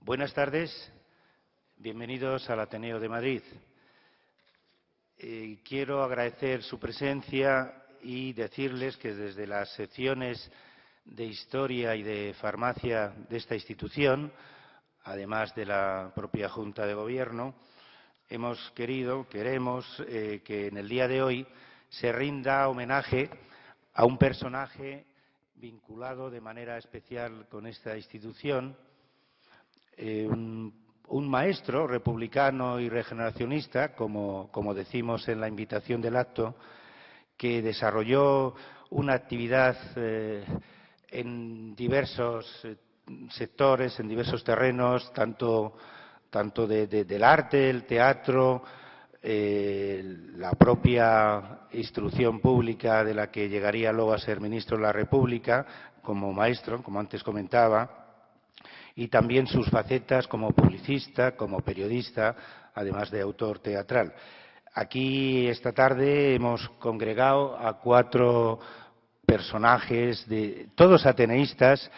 Buenas tardes, bienvenidos al Ateneo de Madrid. Quiero agradecer su presencia y decirles que desde las secciones de Historia y de Farmacia de esta institución, además de la propia Junta de Gobierno, queremos que en el día de hoy se rinda homenaje a un personaje vinculado de manera especial con esta institución, un maestro republicano y regeneracionista, como decimos en la invitación del acto, que desarrolló una actividad en diversos sectores, en diversos terrenos, tanto del arte, el teatro, la propia instrucción pública de la que llegaría luego a ser ministro de la República, como maestro, como antes comentaba, y también sus facetas como publicista, como periodista, además de autor teatral. Aquí esta tarde hemos congregado a 4 personajes, todos ateneístas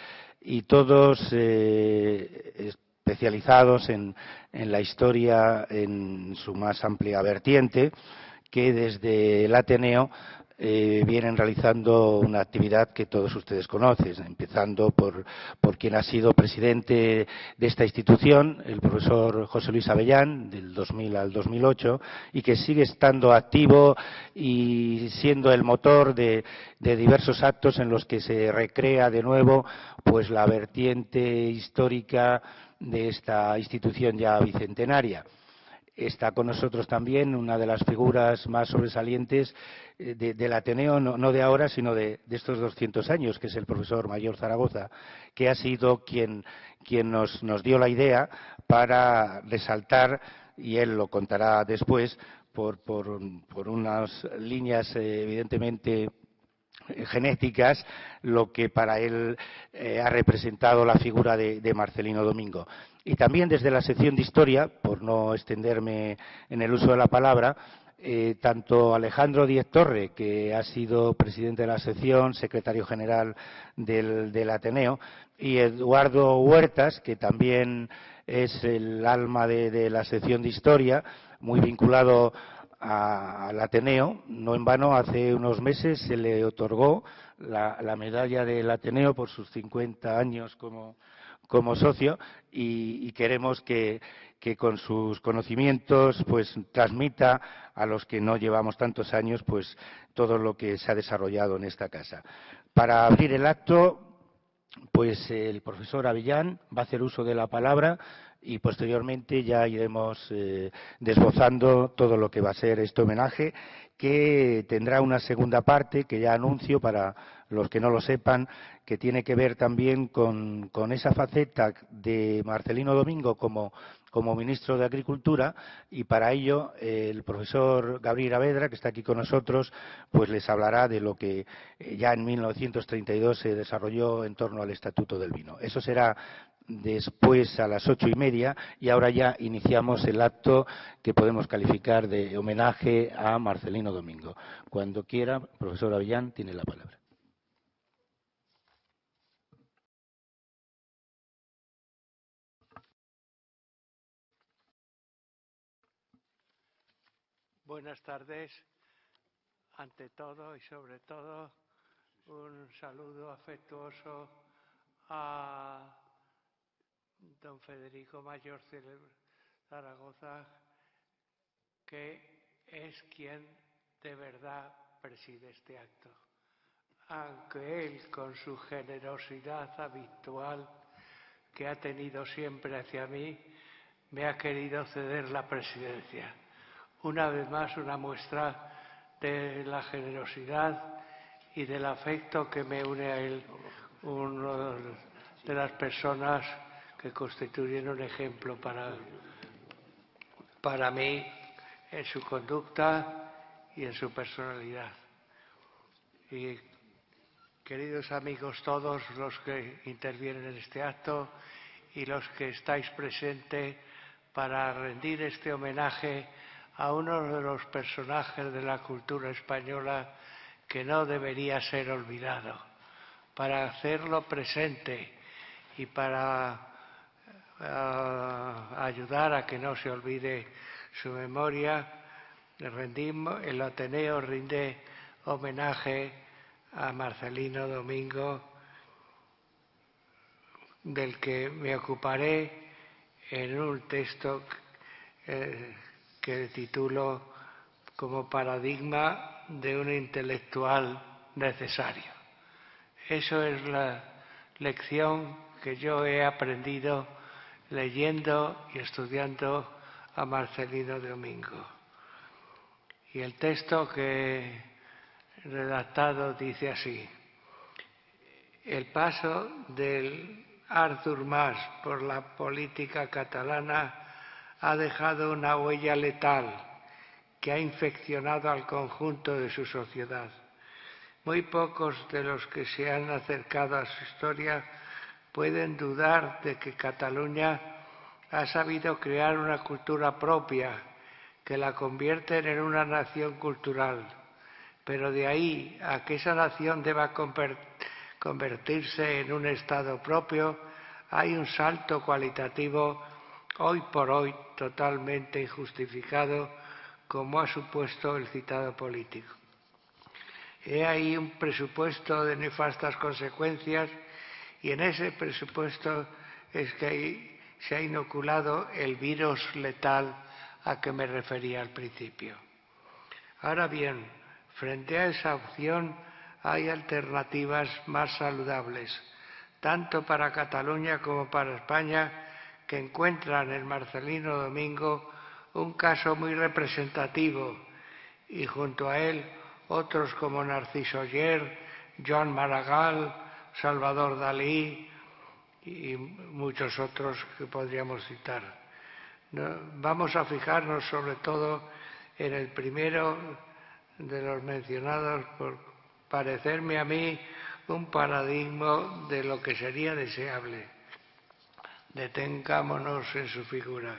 y todos especializados en la historia en su más amplia vertiente, que desde el Ateneo vienen realizando una actividad que todos ustedes conocen, empezando por quien ha sido presidente de esta institución, el profesor José Luis Avellán, del 2000 al 2008, y que sigue estando activo y siendo el motor de diversos actos en los que se recrea de nuevo pues la vertiente histórica de esta institución ya bicentenaria. Está con nosotros también una de las figuras más sobresalientes del Ateneo, no de ahora, sino de estos 200 años, que es el profesor Mayor Zaragoza, que ha sido quien nos dio la idea para resaltar, y él lo contará después, por unas líneas evidentemente genéticas, lo que para él ha representado la figura de Marcelino Domingo. Y también desde la sección de Historia, por no extenderme en el uso de la palabra, tanto Alejandro Díez Torre, que ha sido presidente de la sección, secretario general del Ateneo, y Eduardo Huertas, que también es el alma de la sección de Historia, muy vinculado al Ateneo. No en vano, hace unos meses se le otorgó la medalla del Ateneo por sus 50 años como socio, y queremos que con sus conocimientos pues transmita a los que no llevamos tantos años pues todo lo que se ha desarrollado en esta casa. Para abrir el acto, pues el profesor Avellán va a hacer uso de la palabra y posteriormente ya iremos desbozando todo lo que va a ser este homenaje, que tendrá una segunda parte que ya anuncio para los que no lo sepan, que tiene que ver también con esa faceta de Marcelino Domingo como ministro de Agricultura, y para ello el profesor Gabriel Avedra, que está aquí con nosotros, pues les hablará de lo que ya en 1932 se desarrolló en torno al Estatuto del Vino. Eso será después a las 8:30, y ahora ya iniciamos el acto que podemos calificar de homenaje a Marcelino Domingo. Cuando quiera, profesor Avellán, tiene la palabra. Buenas tardes. Ante todo y sobre todo, un saludo afectuoso a don Federico Mayor Zaragoza, que es quien de verdad preside este acto. Aunque él, con su generosidad habitual que ha tenido siempre hacia mí, me ha querido ceder la presidencia. Una vez más, una muestra de la generosidad y del afecto que me une a él, una de las personas que constituyen un ejemplo para mí en su conducta y en su personalidad. Y queridos amigos todos los que intervienen en este acto y los que estáis presentes para rendir este homenaje a uno de los personajes de la cultura española que no debería ser olvidado, para hacerlo presente y para ayudar a que no se olvide su memoria, el Ateneo rinde homenaje a Marcelino Domingo, del que me ocuparé en un texto que titulo como paradigma de un intelectual necesario. Eso es la lección que yo he aprendido leyendo y estudiando a Marcelino Domingo. Y el texto que he redactado dice así: el paso del Artur Mas por la política catalana ha dejado una huella letal que ha infeccionado al conjunto de su sociedad. Muy pocos de los que se han acercado a su historia pueden dudar de que Cataluña ha sabido crear una cultura propia que la convierte en una nación cultural. Pero de ahí a que esa nación deba convertirse en un Estado propio, hay un salto cualitativo hoy por hoy totalmente injustificado, como ha supuesto el citado político. He ahí un presupuesto de nefastas consecuencias, y en ese presupuesto es que se ha inoculado el virus letal a que me refería al principio. Ahora bien, frente a esa opción hay alternativas más saludables, tanto para Cataluña como para España, que encuentran en Marcelino Domingo un caso muy representativo, y junto a él otros como Narciso Oller, Joan Maragall, Salvador Dalí y muchos otros que podríamos citar. Vamos a fijarnos sobre todo en el primero de los mencionados, por parecerme a mí un paradigma de lo que sería deseable. Detengámonos en su figura.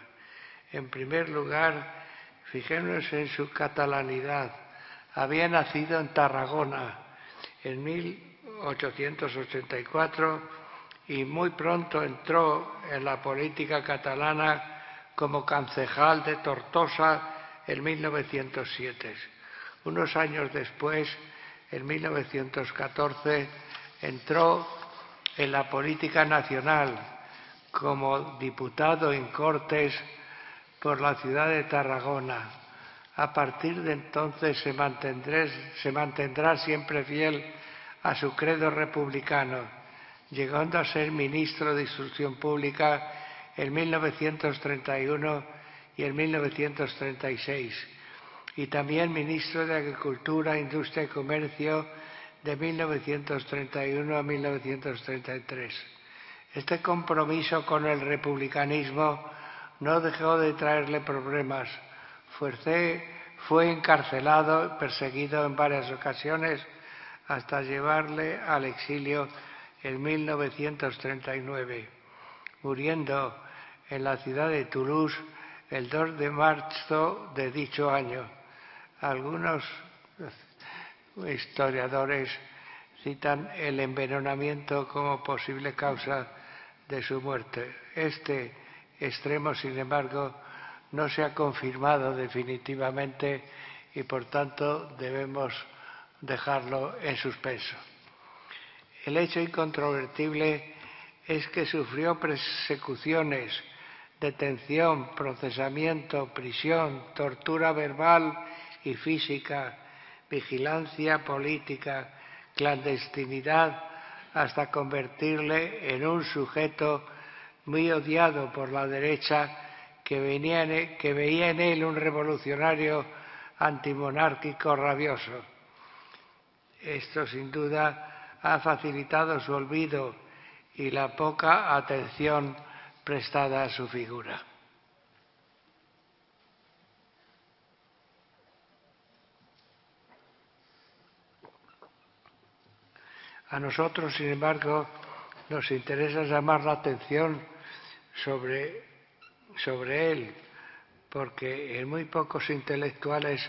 En primer lugar, fijémonos en su catalanidad. Había nacido en Tarragona en 1884 y muy pronto entró en la política catalana como concejal de Tortosa en 1907. Unos años después, en 1914, entró en la política nacional como diputado en Cortes por la ciudad de Tarragona. A partir de entonces se mantendrá siempre fiel a su credo republicano, llegando a ser ministro de Instrucción Pública en 1931 y en 1936, y también ministro de Agricultura, Industria y Comercio de 1931 a 1933. Este compromiso con el republicanismo no dejó de traerle problemas. Fue encarcelado, perseguido en varias ocasiones, hasta llevarle al exilio en 1939, muriendo en la ciudad de Toulouse el 2 de marzo de dicho año. Algunos historiadores citan el envenenamiento como posible causa de su muerte. Este extremo, sin embargo, no se ha confirmado definitivamente y, por tanto, debemos dejarlo en suspenso. El hecho incontrovertible es que sufrió persecuciones, detención, procesamiento, prisión, tortura verbal y física, vigilancia política, clandestinidad, hasta convertirle en un sujeto muy odiado por la derecha, que veía en él un revolucionario antimonárquico rabioso. Esto, sin duda, ha facilitado su olvido y la poca atención prestada a su figura. A nosotros, sin embargo, nos interesa llamar la atención sobre él, porque en muy pocos intelectuales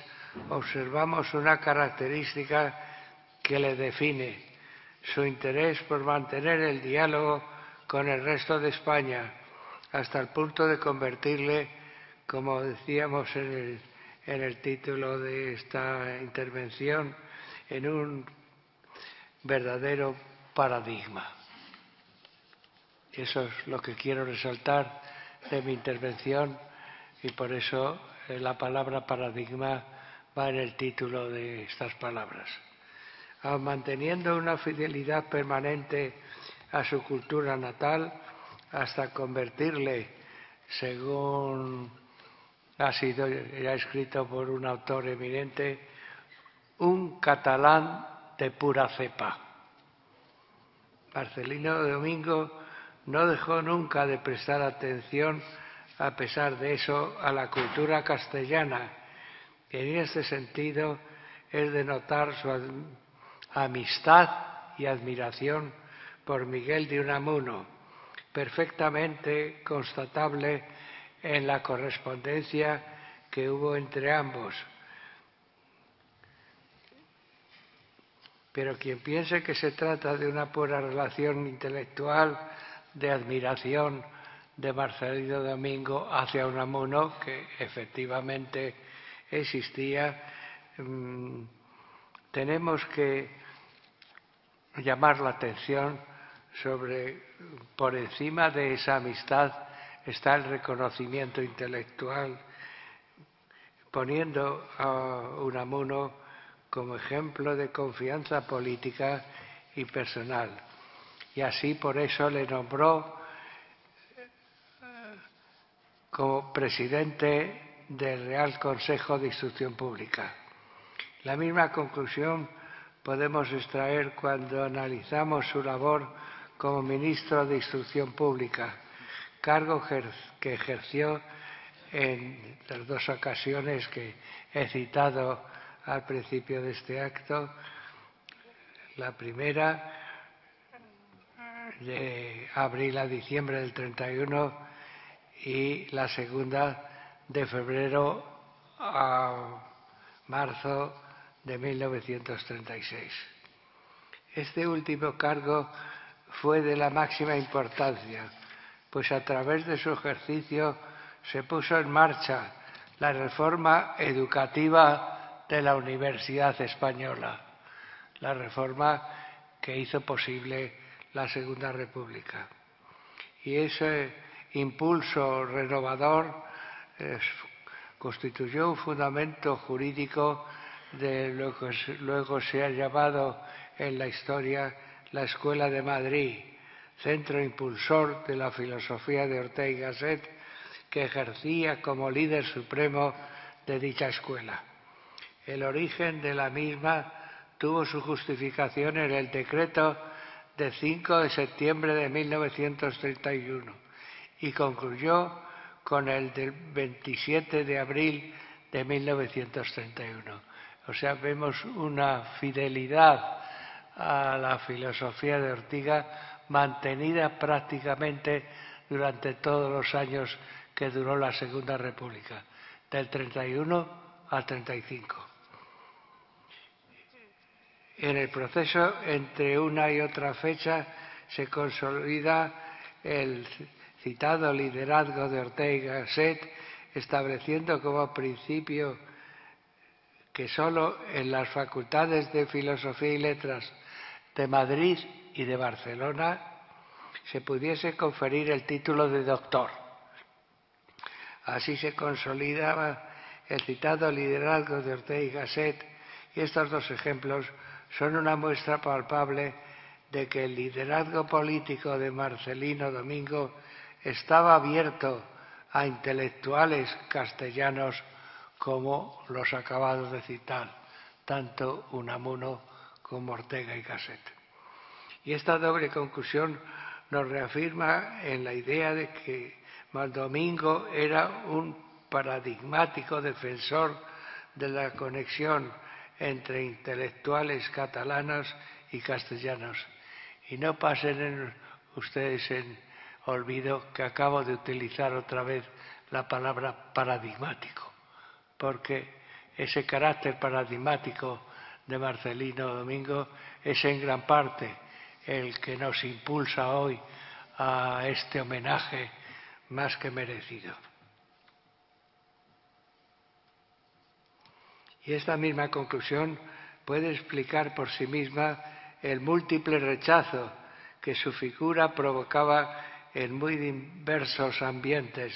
observamos una característica que le define: su interés por mantener el diálogo con el resto de España, hasta el punto de convertirle, como decíamos en el título de esta intervención, en un verdadero paradigma. Eso es lo que quiero resaltar de mi intervención y por eso la palabra paradigma va en el título de estas palabras. Aun manteniendo una fidelidad permanente a su cultura natal, hasta convertirle, según ha sido ya escrito por un autor eminente, un catalán de pura cepa. Marcelino Domingo no dejó nunca de prestar atención, a pesar de eso, a la cultura castellana, y en este sentido es de notar su amistad y admiración por Miguel de Unamuno, perfectamente constatable en la correspondencia que hubo entre ambos. Pero quien piense que se trata de una pura relación intelectual de admiración de Marcelino Domingo hacia Unamuno, que efectivamente existía, tenemos que llamar la atención sobre, por encima de esa amistad, está el reconocimiento intelectual, poniendo a Unamuno como ejemplo de confianza política y personal. Y así por eso le nombró como presidente del Real Consejo de Instrucción Pública. La misma conclusión podemos extraer cuando analizamos su labor como ministro de Instrucción Pública, cargo que ejerció en las dos ocasiones que he citado al principio de este acto. La primera, de abril a diciembre del 31, y la segunda, de febrero a marzo de 1936. Este último cargo fue de la máxima importancia, pues a través de su ejercicio se puso en marcha la reforma educativa de la Universidad Española, la reforma que hizo posible la Segunda República. Y ese impulso renovador constituyó un fundamento jurídico de lo que luego se ha llamado en la historia la Escuela de Madrid, centro impulsor de la filosofía de Ortega y Gasset, que ejercía como líder supremo de dicha escuela. El origen de la misma tuvo su justificación en el decreto de 5 de septiembre de 1931 y concluyó con el del 27 de abril de 1931. O sea, vemos una fidelidad a la filosofía de Ortega mantenida prácticamente durante todos los años que duró la Segunda República, del 31 al 35. En el proceso entre una y otra fecha se consolida el citado liderazgo de Ortega y Gasset, estableciendo como principio que solo en las facultades de Filosofía y Letras de Madrid y de Barcelona se pudiese conferir el título de doctor. Así se consolidaba el citado liderazgo de Ortega y Gasset, y estos dos ejemplos son una muestra palpable de que el liderazgo político de Marcelino Domingo estaba abierto a intelectuales castellanos como los acabados de citar, tanto Unamuno como Ortega y Gasset. Y esta doble conclusión nos reafirma en la idea de que Domingo era un paradigmático defensor de la conexión entre intelectuales catalanos y castellanos. Y no pasen ustedes en olvido que acabo de utilizar otra vez la palabra paradigmático, porque ese carácter paradigmático de Marcelino Domingo es en gran parte el que nos impulsa hoy a este homenaje más que merecido. Y esta misma conclusión puede explicar por sí misma el múltiple rechazo que su figura provocaba en muy diversos ambientes.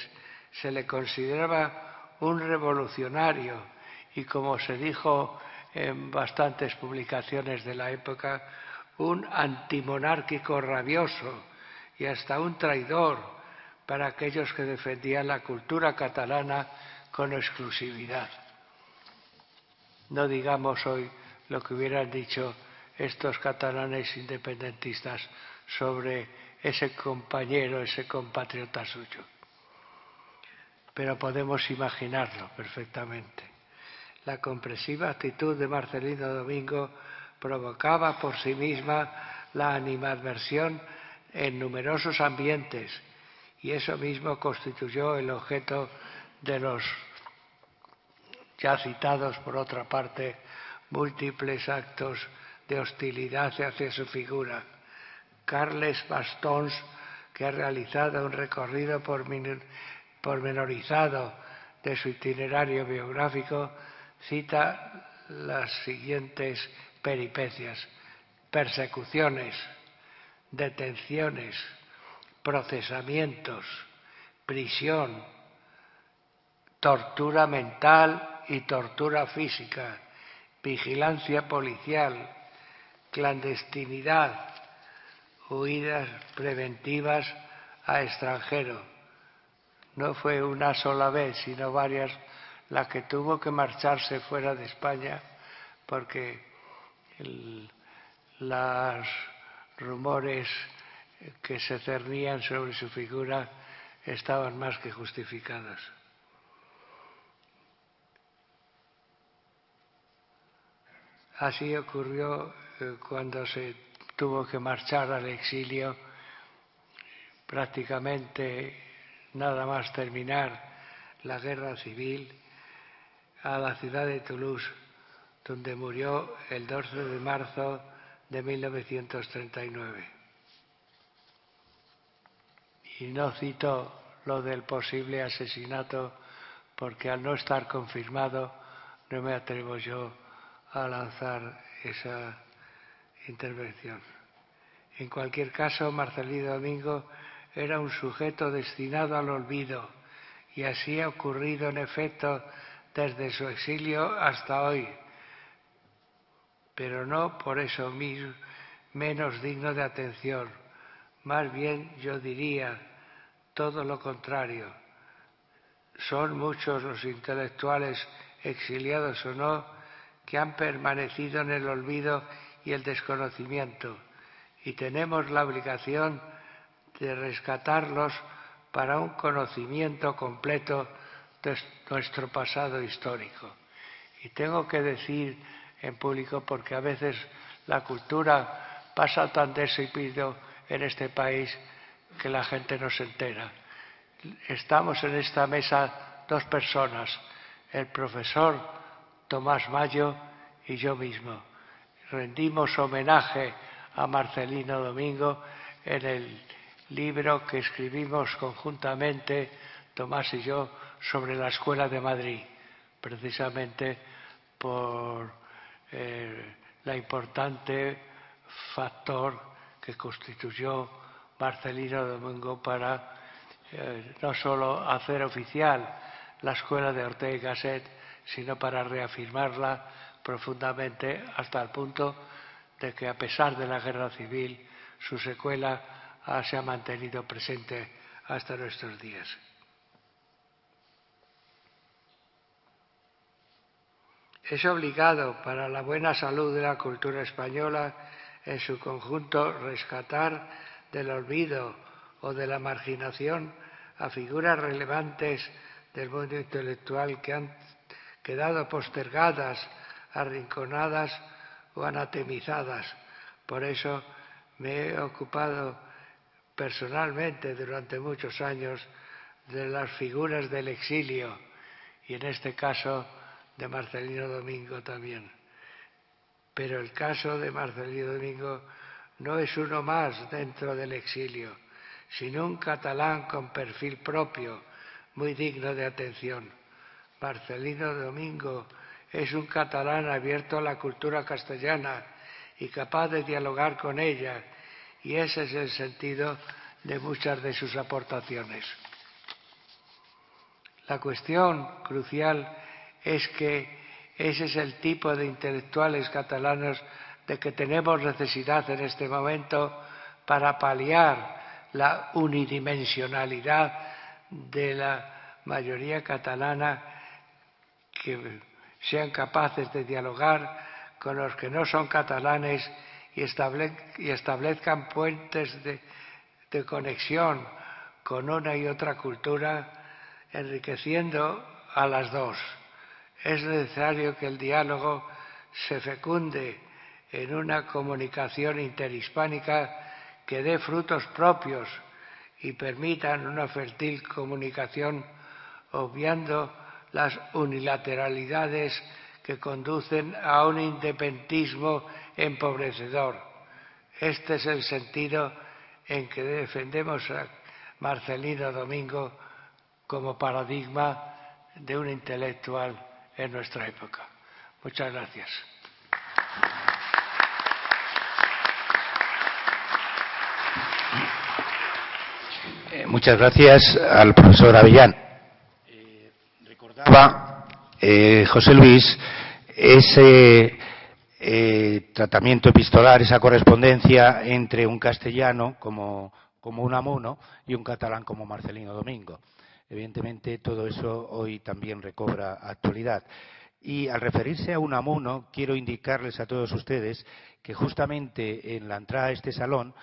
Se le consideraba un revolucionario y, como se dijo en bastantes publicaciones de la época, un antimonárquico rabioso y hasta un traidor para aquellos que defendían la cultura catalana con exclusividad. No digamos hoy lo que hubieran dicho estos catalanes independentistas sobre ese compañero, ese compatriota suyo. Pero podemos imaginarlo perfectamente. La comprensiva actitud de Marcelino Domingo provocaba por sí misma la animadversión en numerosos ambientes y eso mismo constituyó el objeto de los ya citados, por otra parte, múltiples actos de hostilidad hacia su figura. Carles Bastons, que ha realizado un recorrido pormenorizado de su itinerario biográfico, cita las siguientes peripecias: persecuciones, detenciones, procesamientos, prisión, tortura mental y tortura física, vigilancia policial, clandestinidad, huidas preventivas a extranjero. No fue una sola vez, sino varias, la que tuvo que marcharse fuera de España porque los rumores que se cernían sobre su figura estaban más que justificados. Así ocurrió cuando se tuvo que marchar al exilio, prácticamente nada más terminar la guerra civil, a la ciudad de Toulouse, donde murió el 12 de marzo de 1939. Y no cito lo del posible asesinato porque, al no estar confirmado, no me atrevo yo a lanzar esa intervención. En cualquier caso, Marcelino Domingo era un sujeto destinado al olvido, y así ha ocurrido en efecto desde su exilio hasta hoy, pero no por eso menos digno de atención. Más bien, yo diría todo lo contrario. Son muchos los intelectuales, exiliados o no, que han permanecido en el olvido y el desconocimiento, y tenemos la obligación de rescatarlos para un conocimiento completo de nuestro pasado histórico. Y tengo que decir en público, porque a veces la cultura pasa tan desapercibido en este país que la gente no se entera. Estamos en esta mesa dos personas, el profesor Tomás Mayo y yo mismo. Rendimos homenaje a Marcelino Domingo en el libro que escribimos conjuntamente, Tomás y yo, sobre la Escuela de Madrid, precisamente por la importante factor que constituyó Marcelino Domingo para no solo hacer oficial la Escuela de Ortega y Gasset, sino para reafirmarla profundamente, hasta el punto de que, a pesar de la guerra civil, su secuela se ha mantenido presente hasta nuestros días. Es obligado para la buena salud de la cultura española en su conjunto rescatar del olvido o de la marginación a figuras relevantes del mundo intelectual que han quedado postergadas, arrinconadas o anatemizadas. Por eso me he ocupado personalmente durante muchos años de las figuras del exilio, y en este caso de Marcelino Domingo también. Pero el caso de Marcelino Domingo no es uno más dentro del exilio, sino un catalán con perfil propio, muy digno de atención. Marcelino Domingo es un catalán abierto a la cultura castellana y capaz de dialogar con ella, y ese es el sentido de muchas de sus aportaciones. La cuestión crucial es que ese es el tipo de intelectuales catalanos de que tenemos necesidad en este momento para paliar la unidimensionalidad de la mayoría catalana, que sean capaces de dialogar con los que no son catalanes y establezcan puentes de conexión con una y otra cultura, enriqueciendo a las dos. Es necesario que el diálogo se fecunde en una comunicación interhispánica que dé frutos propios y permitan una fértil comunicación, obviando las unilateralidades que conducen a un independentismo empobrecedor. Este es el sentido en que defendemos a Marcelino Domingo como paradigma de un intelectual en nuestra época. Muchas gracias. Muchas gracias al profesor Avellán. Recordaba José Luis ese tratamiento epistolar, esa correspondencia entre un castellano como Unamuno y un catalán como Marcelino Domingo. Evidentemente todo eso hoy también recobra actualidad. Y al referirse a Unamuno, quiero indicarles a todos ustedes que justamente en la entrada a este salón,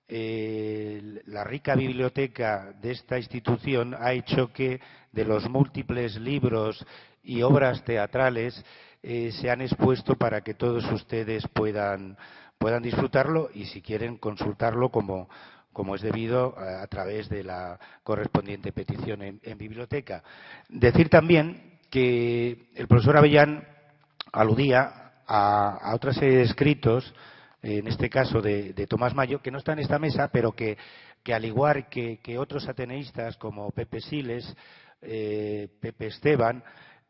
la rica biblioteca de esta institución ha hecho que de los múltiples libros y obras teatrales se han expuesto para que todos ustedes puedan disfrutarlo y, si quieren, consultarlo como es debido a través de la correspondiente petición en biblioteca. Decir también que el profesor Avellán aludía a otra serie de escritos, en este caso de Tomás Mayo, que no está en esta mesa, pero que al igual que otros ateneístas como Pepe Siles, Pepe Esteban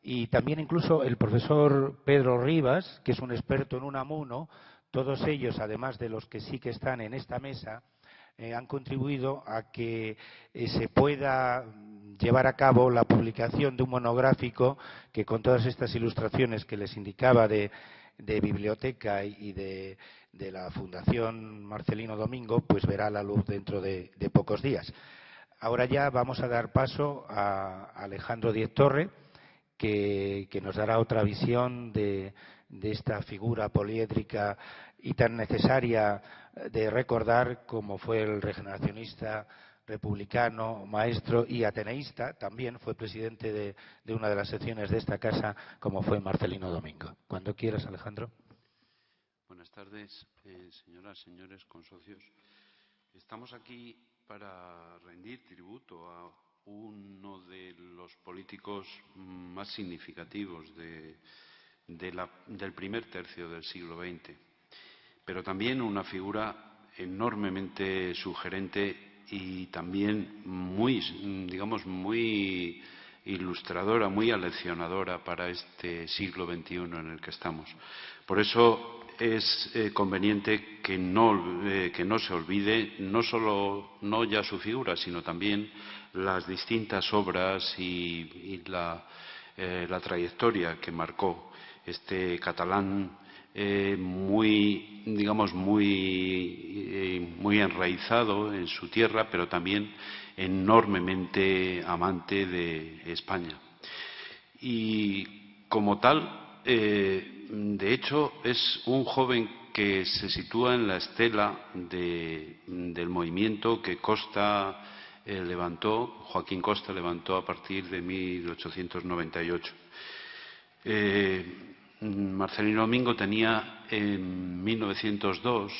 y también incluso el profesor Pedro Rivas, que es un experto en Unamuno, todos ellos, además de los que sí que están en esta mesa, han contribuido a que se pueda llevar a cabo la publicación de un monográfico que, con todas estas ilustraciones que les indicaba de biblioteca y de la Fundación Marcelino Domingo, pues verá la luz dentro de pocos días. Ahora ya vamos a dar paso a Alejandro Diez Torre, que nos dará otra visión de esta figura poliédrica y tan necesaria de recordar como fue el regeneracionista republicano, maestro y ateneísta. También fue presidente de una de las secciones de esta casa, como fue Marcelino Domingo. Cuando quieras, Alejandro. Buenas tardes, señoras, señores, consocios. Estamos aquí para rendir tributo a uno de los políticos más significativos del primer tercio del siglo XX, pero también una figura enormemente sugerente y también muy ilustradora, muy aleccionadora para este siglo XXI en el que estamos. Por eso es conveniente que no se olvide no ya su figura, sino también las distintas obras y la trayectoria que marcó este catalán muy enraizado en su tierra, pero también enormemente amante de España. Y como tal, de hecho, es un joven que se sitúa en la estela del movimiento que Joaquín Costa levantó a partir de 1898. Marcelino Domingo tenía en 1902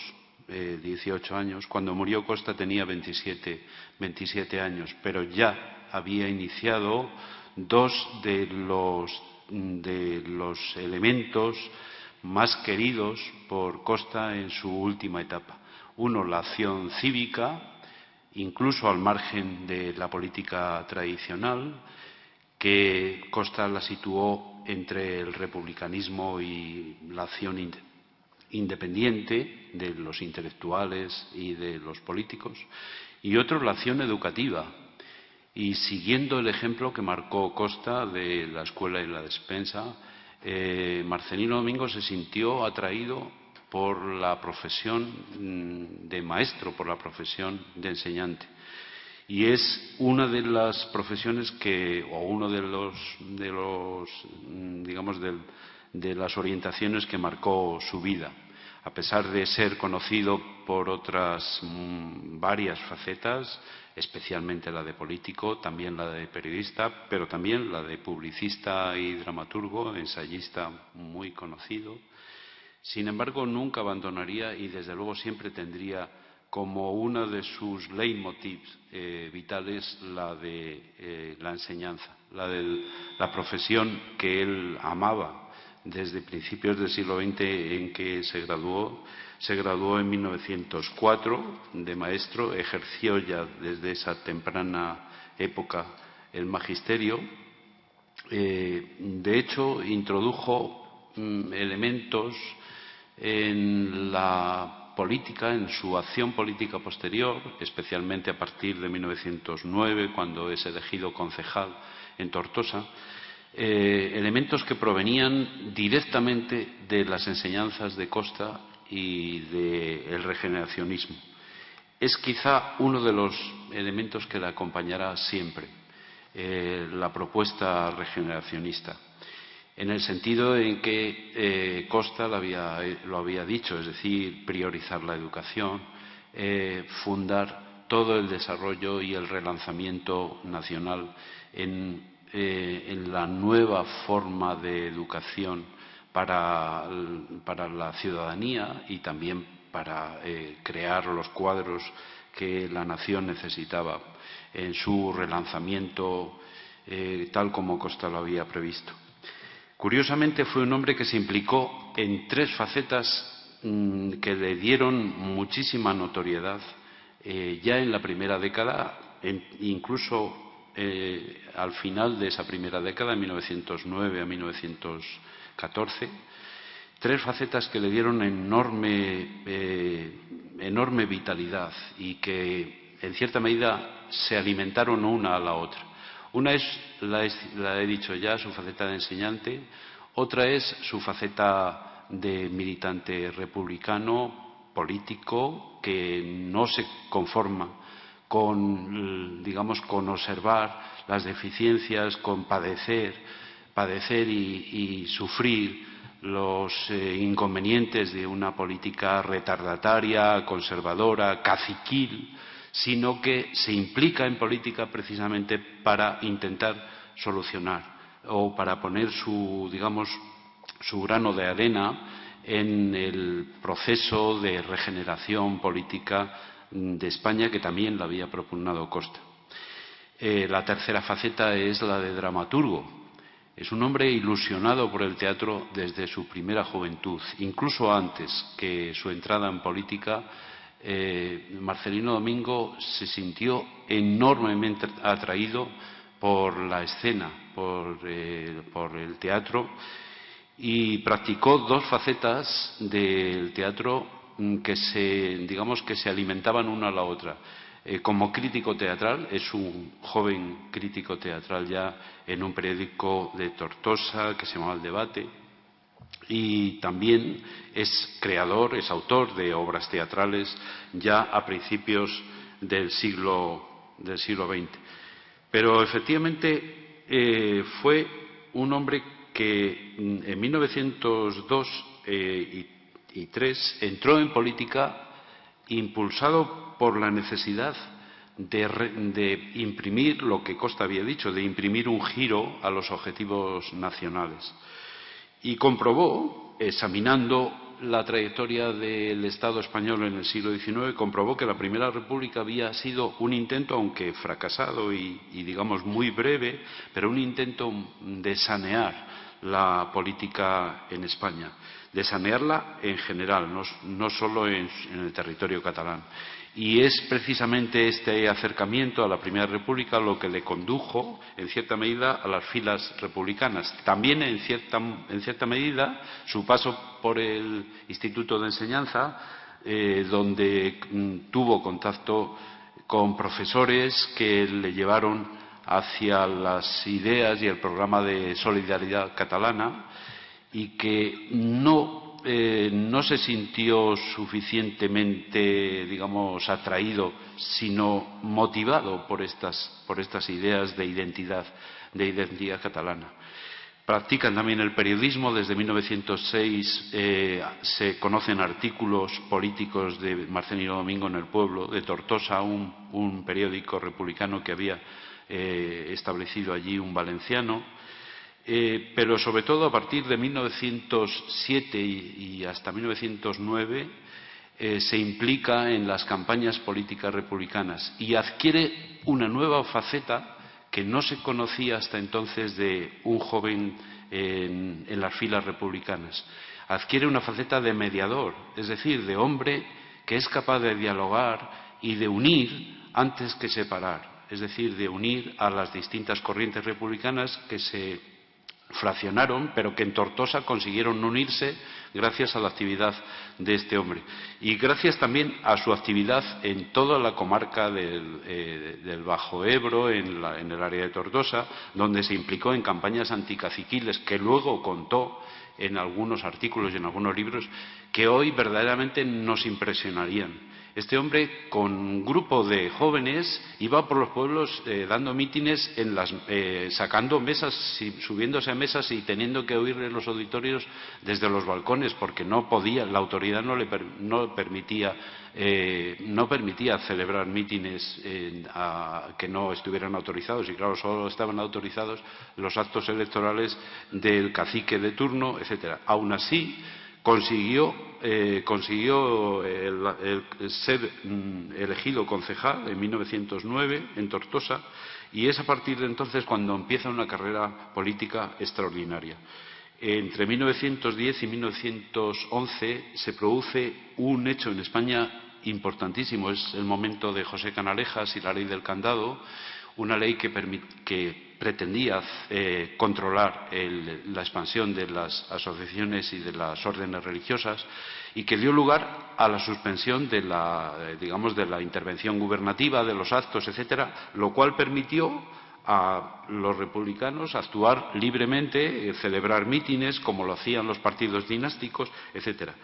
18 años. Cuando murió Costa tenía 27 años, pero ya había iniciado dos de los elementos más queridos por Costa en su última etapa. Uno, la acción cívica, incluso al margen de la política tradicional, que Costa la situó entre el republicanismo y la acción independiente de los intelectuales y de los políticos, y otro la acción educativa. Y siguiendo el ejemplo que marcó Costa de la escuela y la despensa, Marcelino Domingo se sintió atraído por la profesión de maestro, por la profesión de enseñante. Y es una de las profesiones o uno de las orientaciones que marcó su vida. A pesar de ser conocido por otras varias facetas, especialmente la de político, también la de periodista, pero también la de publicista y dramaturgo, ensayista muy conocido. Sin embargo, nunca abandonaría y desde luego siempre tendría como una de sus leitmotivs vitales la de la enseñanza, la profesión que él amaba desde principios del siglo XX en que se graduó. Se graduó en 1904 de maestro, ejerció ya desde esa temprana época el magisterio. De hecho, introdujo elementos en la política, en su acción política posterior, especialmente a partir de 1909, cuando es elegido concejal en Tortosa, elementos que provenían directamente de las enseñanzas de Costa y del regeneracionismo. Es quizá uno de los elementos que le acompañará siempre, la propuesta regeneracionista, en el sentido en que Costa lo había dicho, es decir, priorizar la educación, fundar todo el desarrollo y el relanzamiento nacional en la nueva forma de educación para la ciudadanía y también para crear los cuadros que la nación necesitaba en su relanzamiento tal como Costa lo había previsto. Curiosamente, fue un hombre que se implicó en tres facetas que le dieron muchísima notoriedad ya en la primera década, incluso al final de esa primera década, en 1909 a 1914, tres facetas que le dieron enorme vitalidad y que, en cierta medida, se alimentaron una a la otra. Una es, la he dicho ya, su faceta de enseñante. Otra es su faceta de militante republicano, político, que no se conforma con observar las deficiencias, con padecer y sufrir los inconvenientes de una política retardataria, conservadora, caciquil, sino que se implica en política precisamente para intentar solucionar o para poner su grano de arena en el proceso de regeneración política de España, que también la había propugnado Costa. La tercera faceta es la de dramaturgo. Es un hombre ilusionado por el teatro desde su primera juventud, incluso antes que su entrada en política. Marcelino Domingo se sintió enormemente atraído por la escena, por el teatro, y practicó dos facetas del teatro que se alimentaban una a la otra. Como crítico teatral, es un joven crítico teatral ya en un periódico de Tortosa que se llamaba El Debate, y también es creador, es autor de obras teatrales ya a principios del siglo XX. Pero efectivamente fue un hombre que en 1902 y 3 entró en política impulsado por la necesidad de imprimir lo que Costa había dicho, de imprimir un giro a los objetivos nacionales. Y comprobó, examinando la trayectoria del Estado español en el siglo XIX, comprobó que la Primera República había sido un intento, aunque fracasado y muy breve, pero un intento de sanear la política en España, de sanearla en general, no solo en el territorio catalán. Y es precisamente este acercamiento a la Primera República lo que le condujo, en cierta medida, a las filas republicanas. También, en cierta medida, su paso por el Instituto de Enseñanza, donde tuvo contacto con profesores que le llevaron hacia las ideas y el programa de solidaridad catalana, y que no se sintió suficientemente, digamos, atraído, sino motivado por estas ideas de identidad catalana. Practican también el periodismo. Desde 1906 se conocen artículos políticos de Marcelino Domingo en El Pueblo, de Tortosa, un periódico republicano que había establecido allí un valenciano. Pero sobre todo a partir de 1907 y hasta 1909 se implica en las campañas políticas republicanas y adquiere una nueva faceta que no se conocía hasta entonces de un joven en las filas republicanas. Adquiere una faceta de mediador, es decir, de hombre que es capaz de dialogar y de unir antes que separar, es decir, de unir a las distintas corrientes republicanas que se fraccionaron, pero que en Tortosa consiguieron unirse gracias a la actividad de este hombre y gracias también a su actividad en toda la comarca del Bajo Ebro, en el área de Tortosa, donde se implicó en campañas anticaciquiles que luego contó en algunos artículos y en algunos libros que hoy verdaderamente nos impresionarían. Este hombre, con un grupo de jóvenes, iba por los pueblos dando mítines, sacando mesas, subiéndose a mesas y teniendo que oírle en los auditorios desde los balcones, porque no podía, la autoridad no permitía celebrar mítines que no estuvieran autorizados, y claro, solo estaban autorizados los actos electorales del cacique de turno, etcétera. Aún así, consiguió ser elegido concejal en 1909 en Tortosa, y es a partir de entonces cuando empieza una carrera política extraordinaria. Entre 1910 y 1911 se produce un hecho en España importantísimo, es el momento de José Canalejas y la ley del candado, una ley que pretendía controlar la expansión de las asociaciones y de las órdenes religiosas, y que dio lugar a la suspensión de la intervención gubernativa, de los actos, etcétera, lo cual permitió a los republicanos actuar libremente, celebrar mítines como lo hacían los partidos dinásticos, etcétera.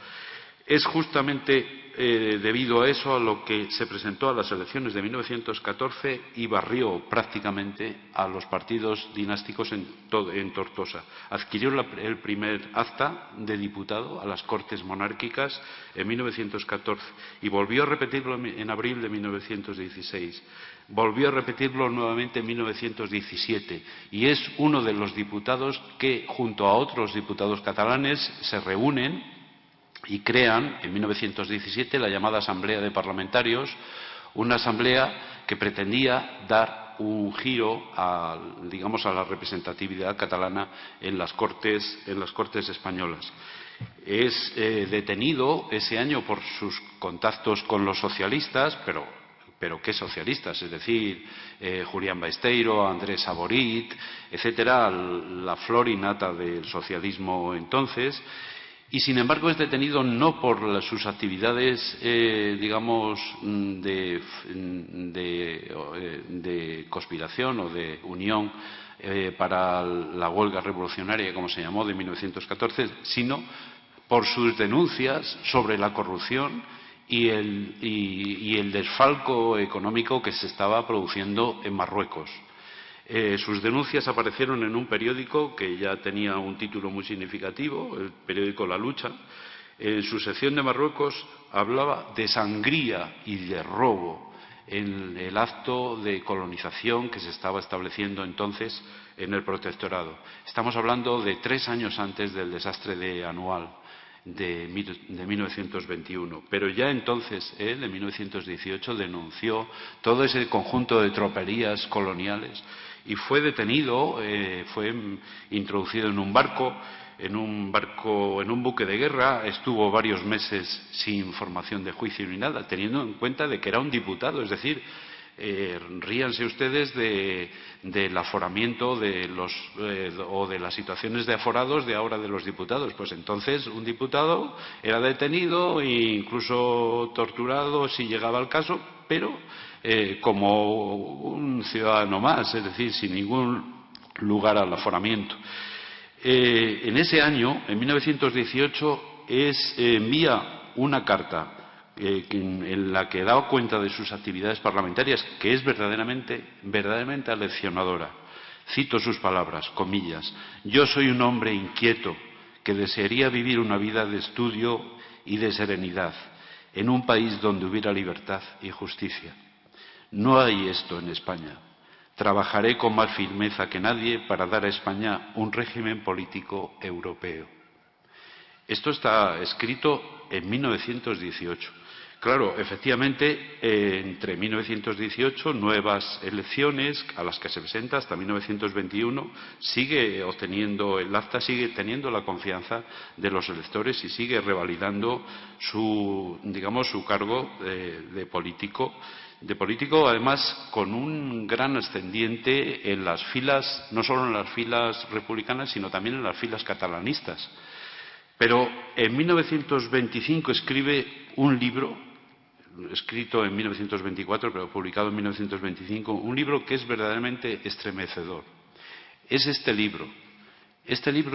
Es justamente debido a eso a lo que se presentó a las elecciones de 1914 y barrió prácticamente a los partidos dinásticos en Tortosa. Adquirió el primer acta de diputado a las Cortes Monárquicas en 1914 y volvió a repetirlo en abril de 1916. Volvió a repetirlo nuevamente en 1917 y es uno de los diputados que, junto a otros diputados catalanes, se reúnen y crean en 1917 la llamada Asamblea de Parlamentarios, una asamblea que pretendía dar un giro a la representatividad catalana en las Cortes españolas. Es detenido ese año por sus contactos con los socialistas, pero ¿qué socialistas? Es decir, Julián Besteiro, Andrés Saborit, etcétera, la flor y nata del socialismo entonces. Y, sin embargo, es detenido no por sus actividades, de conspiración o de unión para la huelga revolucionaria, como se llamó, de 1914, sino por sus denuncias sobre la corrupción y el desfalco económico que se estaba produciendo en Marruecos. Sus denuncias aparecieron en un periódico que ya tenía un título muy significativo, el periódico La Lucha. En su sección de Marruecos hablaba de sangría y de robo en el acto de colonización que se estaba estableciendo entonces en el protectorado. Estamos hablando de 3 años antes del desastre de Anual de 1921, pero ya entonces él, en 1918, denunció todo ese conjunto de tropelías coloniales y fue detenido, fue introducido en un barco en un barco, en un buque de guerra, estuvo varios meses sin formación de juicio ni nada, teniendo en cuenta de que era un diputado. Es decir, ríanse ustedes del aforamiento o de las situaciones de aforados de ahora de los diputados. Pues entonces un diputado era detenido e incluso torturado si llegaba el caso, pero como un ciudadano más, es decir, sin ningún lugar al aforamiento. En ese año, en 1918, envía una carta en la que da cuenta de sus actividades parlamentarias, que es verdaderamente aleccionadora. Cito sus palabras, comillas: «Yo soy un hombre inquieto que desearía vivir una vida de estudio y de serenidad en un país donde hubiera libertad y justicia. No hay esto en España. Trabajaré con más firmeza que nadie para dar a España un régimen político europeo». Esto está escrito en 1918. Claro, efectivamente, entre 1918, nuevas elecciones a las que se presenta hasta 1921, el acta sigue teniendo la confianza de los electores y sigue revalidando su cargo de político. Además, con un gran ascendiente en las filas, no solo en las filas republicanas, sino también en las filas catalanistas. Pero en 1925 escribe un libro, escrito en 1924, pero publicado en 1925, un libro que es verdaderamente estremecedor. Es este libro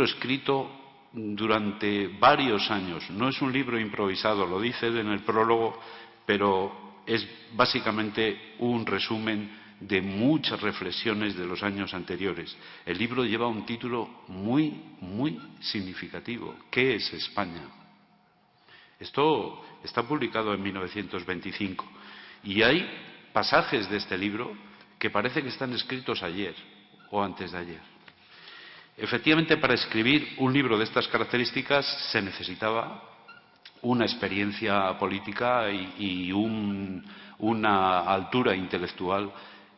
escrito durante varios años. No es un libro improvisado, lo dice él en el prólogo, pero es básicamente un resumen de muchas reflexiones de los años anteriores. El libro lleva un título muy, muy significativo: ¿qué es España? Esto está publicado en 1925 y hay pasajes de este libro que parece que están escritos ayer o antes de ayer. Efectivamente, para escribir un libro de estas características se necesitaba una experiencia política y una altura intelectual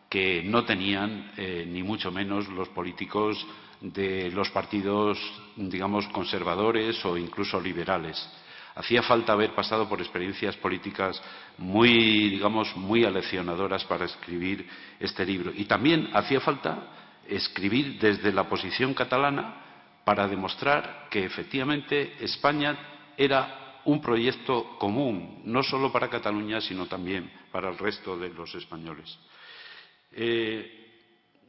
que no tenían ni mucho menos los políticos de los partidos, digamos, conservadores o incluso liberales. Hacía falta haber pasado por experiencias políticas muy aleccionadoras para escribir este libro. Y también hacía falta escribir desde la posición catalana para demostrar que efectivamente España era un proyecto común, no solo para Cataluña, sino también para el resto de los españoles.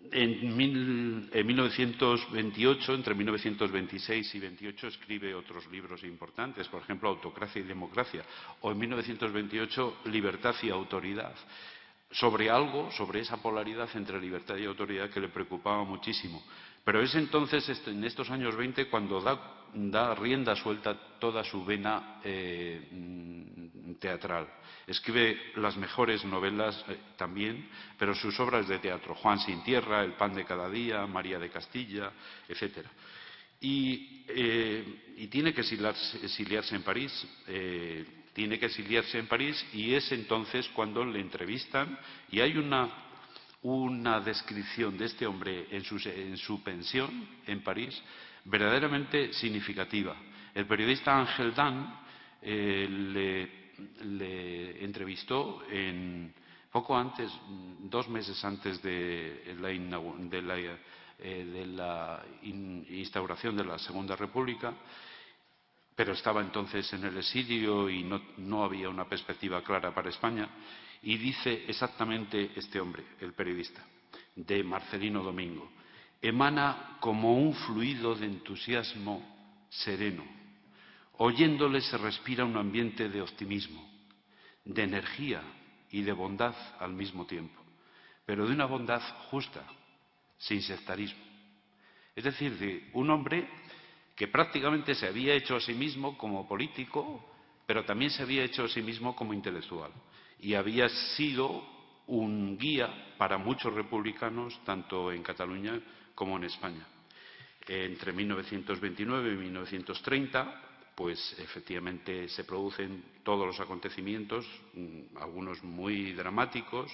En 1928, entre 1926 y 28, escribe otros libros importantes, por ejemplo, Autocracia y Democracia, o en 1928, Libertad y Autoridad, sobre esa polaridad entre libertad y autoridad que le preocupaba muchísimo. Pero es entonces, en estos años 20, cuando da rienda suelta toda su vena teatral. Escribe las mejores novelas también, pero sus obras de teatro: Juan sin tierra, El pan de cada día, María de Castilla, etc. Y tiene que exiliarse en París. Y es entonces cuando le entrevistan y hay una descripción de este hombre en su pensión en París verdaderamente significativa. El periodista Ángel Dan le entrevistó poco antes, 2 meses antes de la instauración de la Segunda República, pero estaba entonces en el exilio y no había una perspectiva clara para España, y dice exactamente este hombre, el periodista, de Marcelino Domingo: emana como un fluido de entusiasmo sereno. Oyéndole se respira un ambiente de optimismo, de energía y de bondad al mismo tiempo, pero de una bondad justa, sin sectarismo. Es decir, de un hombre que prácticamente se había hecho a sí mismo como político, pero también se había hecho a sí mismo como intelectual, y había sido un guía para muchos republicanos, tanto en Cataluña como en España. Entre 1929 y 1930, pues efectivamente se producen todos los acontecimientos, algunos muy dramáticos,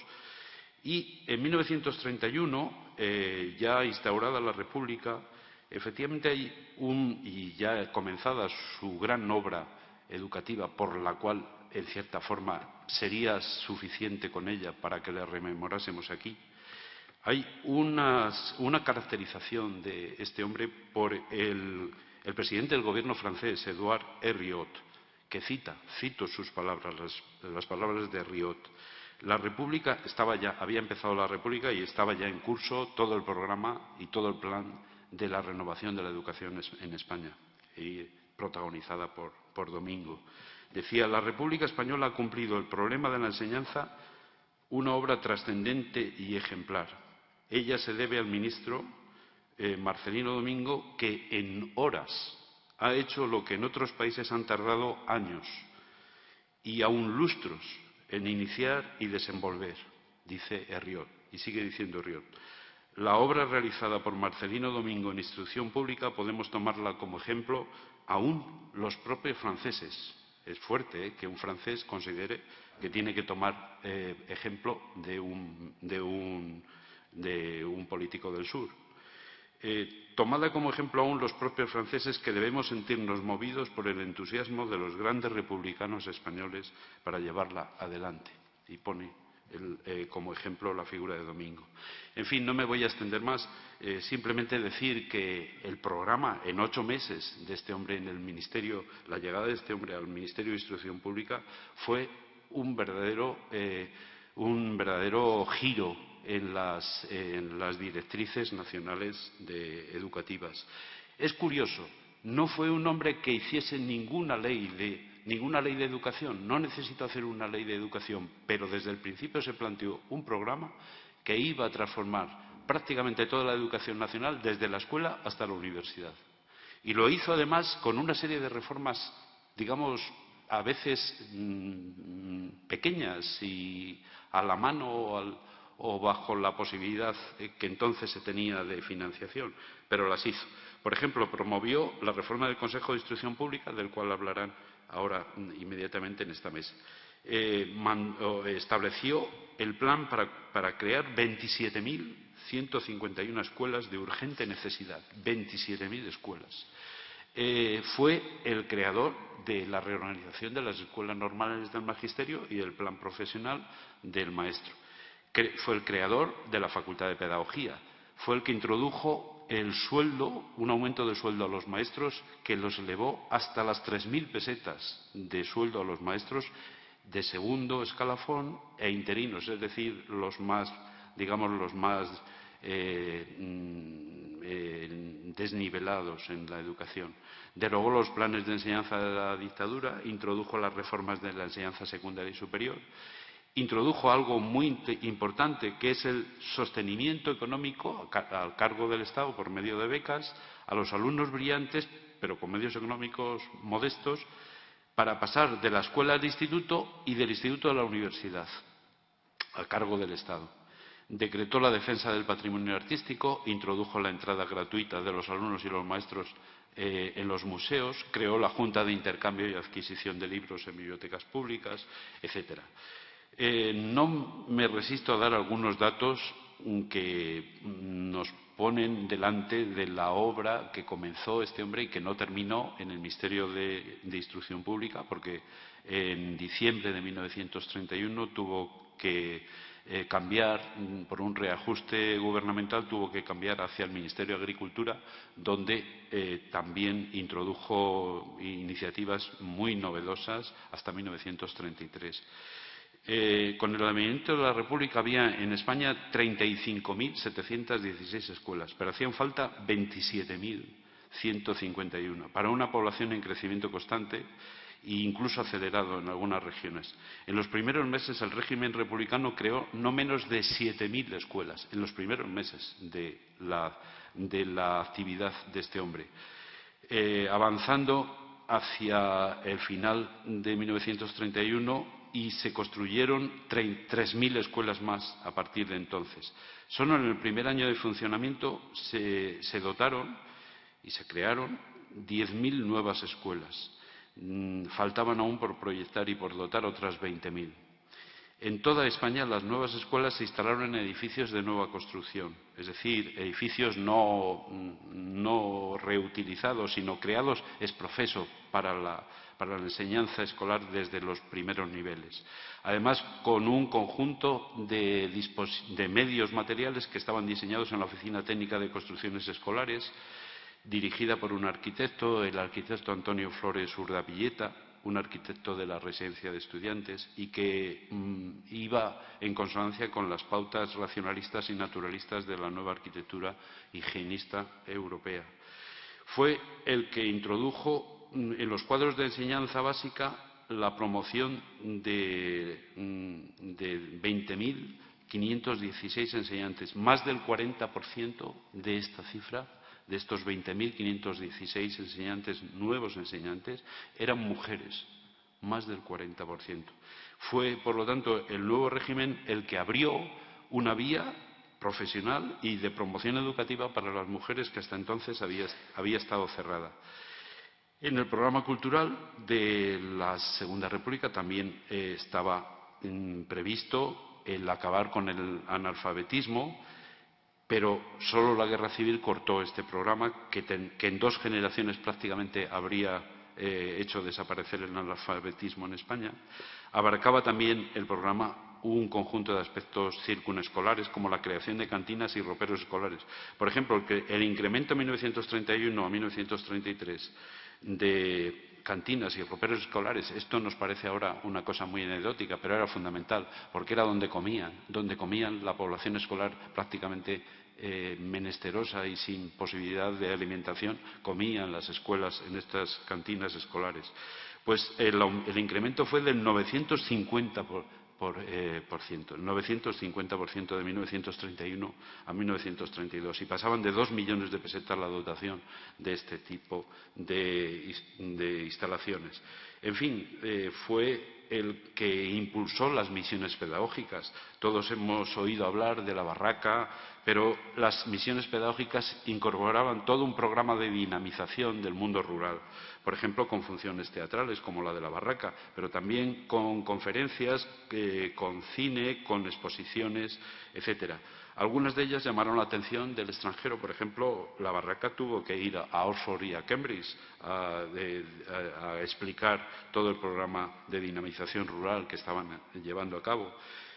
y en 1931, ya instaurada la República, Efectivamente hay y ya comenzada su gran obra educativa, por la cual, en cierta forma, sería suficiente con ella para que la rememorásemos aquí. Hay una caracterización de este hombre por el presidente del gobierno francés, Édouard Herriot, que cito sus palabras, las palabras de Herriot. La República había empezado la República y estaba ya en curso todo el programa y todo el plan de la renovación de la educación en España, y protagonizada por Domingo. Decía: la República Española ha cumplido el problema de la enseñanza, una obra trascendente y ejemplar. Ella se debe al ministro Marcelino Domingo, que en horas ha hecho lo que en otros países han tardado años y aún lustros en iniciar y desenvolver, dice Herriot. Y sigue diciendo Herriot: la obra realizada por Marcelino Domingo en instrucción pública podemos tomarla como ejemplo aún los propios franceses. Es fuerte que un francés considere que tiene que tomar ejemplo de un político del sur. Tomada como ejemplo aún los propios franceses, que debemos sentirnos movidos por el entusiasmo de los grandes republicanos españoles para llevarla adelante. Y pone como ejemplo la figura de Domingo. En fin, no me voy a extender más, simplemente decir que el programa en 8 meses de este hombre en el Ministerio, la llegada de este hombre al Ministerio de Instrucción Pública, fue un verdadero giro en las directrices nacionales educativas. Es curioso, no fue un hombre que hiciese ninguna ley de educación, no necesitó hacer una ley de educación, pero desde el principio se planteó un programa que iba a transformar prácticamente toda la educación nacional, desde la escuela hasta la universidad. Y lo hizo además con una serie de reformas, digamos, a veces pequeñas y a la mano o bajo la posibilidad que entonces se tenía de financiación, pero las hizo. Por ejemplo, promovió la reforma del Consejo de Instrucción Pública, del cual hablarán ahora inmediatamente en esta mesa. Estableció el plan para crear 27.151 escuelas de urgente necesidad. 27.000 escuelas. Fue el creador de la reorganización de las escuelas normales del magisterio y del plan profesional del maestro. Fue el creador de la Facultad de Pedagogía. Fue el que introdujo el sueldo, un aumento de sueldo a los maestros que los elevó hasta las 3.000 pesetas de sueldo a los maestros de segundo escalafón e interinos, es decir, los más desnivelados en la educación. Derogó los planes de enseñanza de la dictadura, introdujo las reformas de la enseñanza secundaria y superior, introdujo algo muy importante, que es el sostenimiento económico al cargo del Estado por medio de becas a los alumnos brillantes, pero con medios económicos modestos, para pasar de la escuela al instituto y del instituto a la universidad, a cargo del Estado. Decretó la defensa del patrimonio artístico, introdujo la entrada gratuita de los alumnos y los maestros en los museos, creó la Junta de Intercambio y Adquisición de Libros en bibliotecas públicas, etcétera. No me resisto a dar algunos datos que nos ponen delante de la obra que comenzó este hombre y que no terminó en el Ministerio de Instrucción Pública, porque en diciembre de 1931 tuvo que cambiar, por un reajuste gubernamental, tuvo que cambiar hacia el Ministerio de Agricultura, donde también introdujo iniciativas muy novedosas hasta 1933. Con el advenimiento de la República había en España 35.716 escuelas, pero hacían falta 27.151 para una población en crecimiento constante e incluso acelerado en algunas regiones. En los primeros meses el régimen republicano creó no menos de 7.000 escuelas, en los primeros meses de la actividad de este hombre. Avanzando hacia el final de 1931, y se construyeron 3.000 escuelas más a partir de entonces. Solo en el primer año de funcionamiento se dotaron y se crearon 10.000 nuevas escuelas. Faltaban aún por proyectar y por dotar otras 20.000. En toda España las nuevas escuelas se instalaron en edificios de nueva construcción, es decir, edificios no reutilizados, sino creados ex professo para la enseñanza escolar desde los primeros niveles. Además, con un conjunto de medios materiales que estaban diseñados en la Oficina Técnica de Construcciones Escolares, dirigida por un arquitecto, el arquitecto Antonio Flores Urdapilleta, un arquitecto de la Residencia de Estudiantes, y que iba en consonancia con las pautas racionalistas y naturalistas de la nueva arquitectura higienista europea. Fue el que introdujo en los cuadros de enseñanza básica la promoción de 20.516 enseñantes. Más del 40% de esta cifra, de estos 20.516 enseñantes, nuevos enseñantes, eran mujeres, más del 40%. Fue, por lo tanto, el nuevo régimen el que abrió una vía profesional y de promoción educativa para las mujeres que hasta entonces había estado cerrada. En el programa cultural de la Segunda República también estaba previsto el acabar con el analfabetismo, pero solo la Guerra Civil cortó este programa que en 2 generaciones prácticamente habría hecho desaparecer el analfabetismo en España. Abarcaba también el programa un conjunto de aspectos circunescolares, como la creación de cantinas y roperos escolares. Por ejemplo, el incremento en 1931 a 1933 de cantinas y roperos escolares, esto nos parece ahora una cosa muy anecdótica, pero era fundamental, porque era donde comían la población escolar prácticamente menesterosa y sin posibilidad de alimentación, comían las escuelas en estas cantinas escolares. Pues el incremento fue del 950%, el 950% de 1931 a 1932, y pasaban de 2 millones de pesetas la dotación de este tipo de instalaciones. En fin, fue el que impulsó las misiones pedagógicas. Todos hemos oído hablar de la barraca, pero las misiones pedagógicas incorporaban todo un programa de dinamización del mundo rural. Por ejemplo, con funciones teatrales como la de la barraca, pero también con conferencias, con cine, con exposiciones, etcétera. Algunas de ellas llamaron la atención del extranjero. Por ejemplo, la barraca tuvo que ir a Oxford y a Cambridge a explicar todo el programa de dinamización rural que estaban llevando a cabo.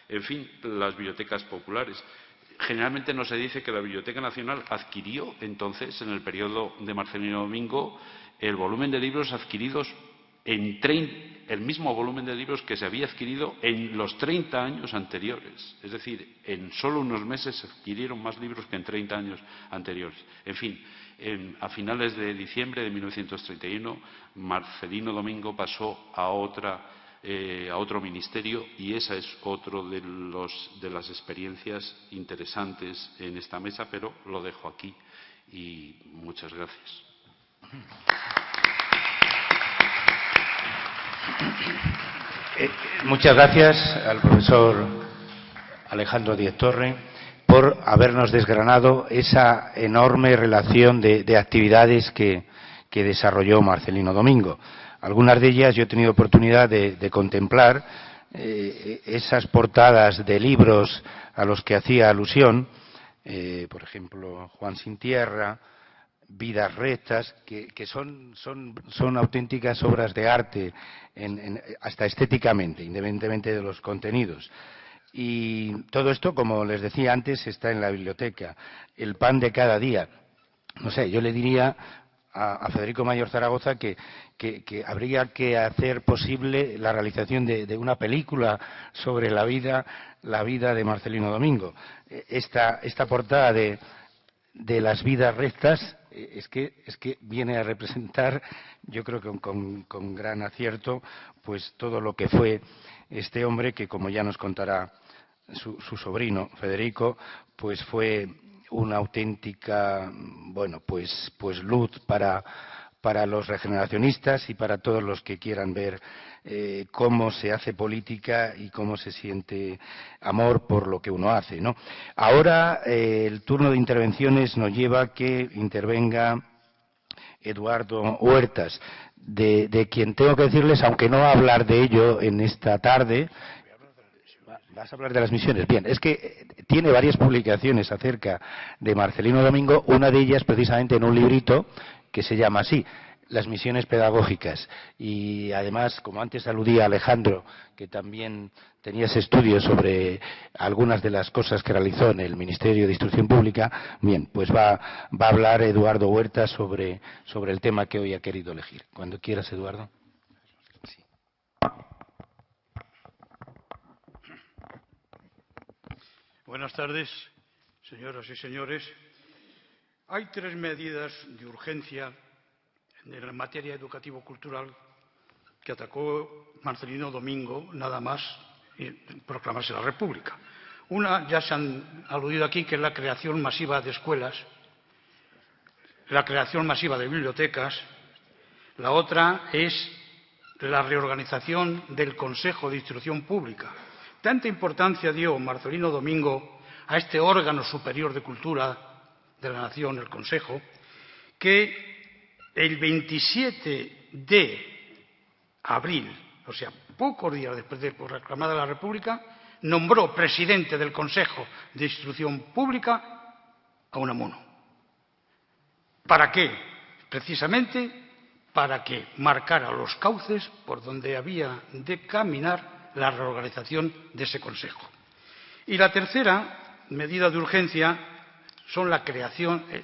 En fin, las bibliotecas populares. Generalmente no se dice que la Biblioteca Nacional adquirió entonces, en el periodo de Marcelino Domingo, el volumen de libros adquiridos el mismo volumen de libros que se había adquirido en los 30 años anteriores. Es decir, en solo unos meses se adquirieron más libros que en 30 años anteriores. En fin, a finales de diciembre de 1931, Marcelino Domingo pasó a otro ministerio, y esa es otro de las experiencias interesantes en esta mesa, pero lo dejo aquí y muchas gracias. Muchas gracias al profesor Alejandro Díez Torre por habernos desgranado esa enorme relación de actividades que desarrolló Marcelino Domingo. Algunas de ellas yo he tenido oportunidad de contemplar, esas portadas de libros a los que hacía alusión, por ejemplo, Juan sin tierra, Vidas rectas, que son auténticas obras de arte, hasta estéticamente, independientemente de los contenidos. Y todo esto, como les decía antes, está en la biblioteca. El pan de cada día. No sé, yo le diría a Federico Mayor Zaragoza que habría que hacer posible la realización de una película sobre la vida de Marcelino Domingo. Esta portada de las vidas rectas es que viene a representar, yo creo que con gran acierto, pues todo lo que fue este hombre, que como ya nos contará su sobrino Federico, pues fue una auténtica, bueno, pues luz para los regeneracionistas y para todos los que quieran ver cómo se hace política y cómo se siente amor por lo que uno hace, ¿no? Ahora el turno de intervenciones nos lleva a que intervenga Eduardo Huertas, de quien tengo que decirles, aunque no va a hablar de ello en esta tarde. Vas a hablar de las misiones. Bien, es que tiene varias publicaciones acerca de Marcelino Domingo, una de ellas precisamente en un librito que se llama así, Las misiones pedagógicas. Y además, como antes aludía Alejandro, que también tenías estudios sobre algunas de las cosas que realizó en el Ministerio de Instrucción Pública, bien, pues va a hablar Eduardo Huerta sobre el tema que hoy ha querido elegir. Cuando quieras, Eduardo. Sí. Buenas tardes, señoras y señores. Hay 3 medidas de urgencia en la materia educativo-cultural que atacó Marcelino Domingo, nada más proclamarse la República. Una, ya se han aludido aquí, que es la creación masiva de escuelas, la creación masiva de bibliotecas. La otra es la reorganización del Consejo de Instrucción Pública. Tanta importancia dio Marcelino Domingo a este órgano superior de cultura de la nación, el Consejo, que el 27 de abril, o sea, pocos días después de proclamada la República, nombró presidente del Consejo de Instrucción Pública a Unamuno. ¿Para qué? Precisamente para que marcara los cauces por donde había de caminar la reorganización de ese Consejo. Y la tercera medida de urgencia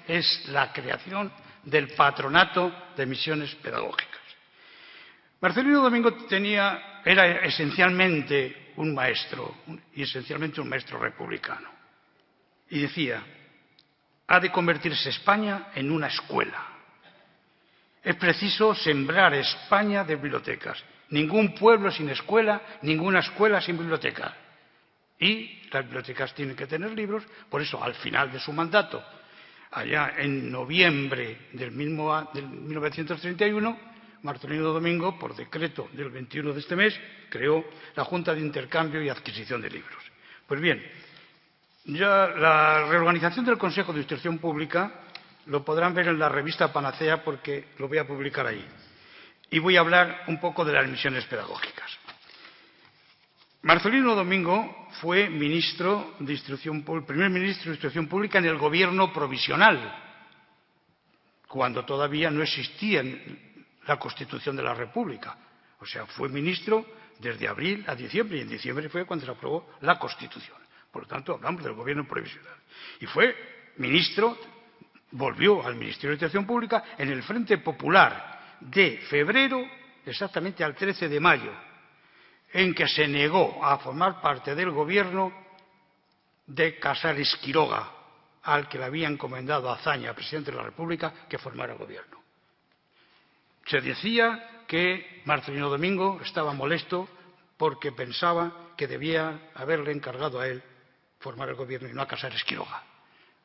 es la creación del Patronato de Misiones Pedagógicas. Marcelino Domingo era esencialmente un maestro, y esencialmente un maestro republicano. Y decía, ha de convertirse España en una escuela. Es preciso sembrar España de bibliotecas. Ningún pueblo sin escuela, ninguna escuela sin biblioteca. Y las bibliotecas tienen que tener libros, por eso al final de su mandato, allá en noviembre del 1931, Marcelino Domingo, por decreto del 21 de este mes, creó la Junta de Intercambio y Adquisición de Libros. Pues bien, ya la reorganización del Consejo de Instrucción Pública lo podrán ver en la revista Panacea, porque lo voy a publicar ahí. Y voy a hablar un poco de las misiones pedagógicas. Marcelino Domingo fue ministro de primer ministro de Instrucción Pública en el gobierno provisional, cuando todavía no existía la Constitución de la República. O sea, fue ministro desde abril a diciembre, y en diciembre fue cuando se aprobó la Constitución. Por lo tanto, hablamos del gobierno provisional. Y fue ministro, volvió al Ministerio de Instrucción Pública en el Frente Popular de febrero, exactamente al 13 de mayo, en que se negó a formar parte del gobierno de Casares Quiroga, al que le había encomendado Azaña, presidente de la República, que formara gobierno. Se decía que Marcelino Domingo estaba molesto porque pensaba que debía haberle encargado a él formar el gobierno y no a Casares Quiroga.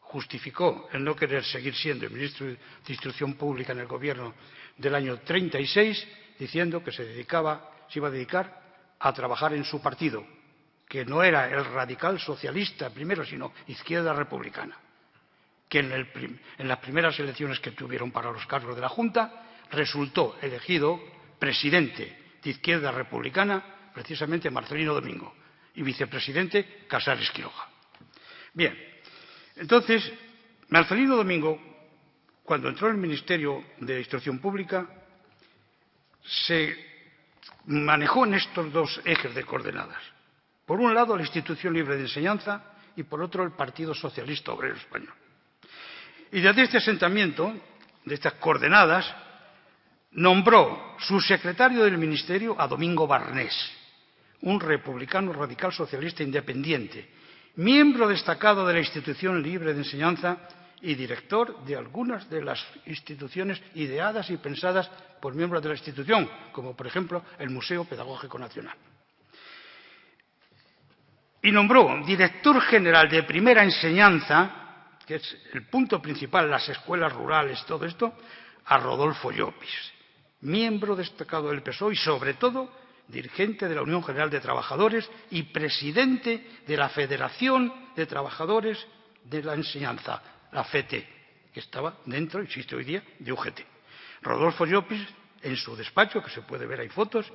Justificó el no querer seguir siendo el ministro de Instrucción Pública en el gobierno del año 36, diciendo que se iba a dedicar a trabajar en su partido, que no era el radical socialista primero, sino Izquierda Republicana, que en las primeras elecciones que tuvieron para los cargos de la Junta resultó elegido presidente de Izquierda Republicana precisamente Marcelino Domingo y vicepresidente Casares Quiroga. Bien, entonces Marcelino Domingo, cuando entró en el Ministerio de Instrucción Pública, se manejó en estos 2 ejes de coordenadas. Por un lado, la Institución Libre de Enseñanza y por otro, el Partido Socialista Obrero Español. Y desde este asentamiento, de estas coordenadas, nombró subsecretario del Ministerio a Domingo Barnés, un republicano radical socialista independiente, miembro destacado de la Institución Libre de Enseñanza y director de algunas de las instituciones ideadas y pensadas por miembros de la institución, como por ejemplo el Museo Pedagógico Nacional. Y nombró director general de primera enseñanza, que es el punto principal, las escuelas rurales, todo esto, a Rodolfo Llopis, miembro destacado del PSOE y sobre todo dirigente de la Unión General de Trabajadores y presidente de la Federación de Trabajadores de la Enseñanza, la FET, que estaba dentro, existe hoy día, de UGT. Rodolfo Llopis, en su despacho, que se puede ver, hay fotos,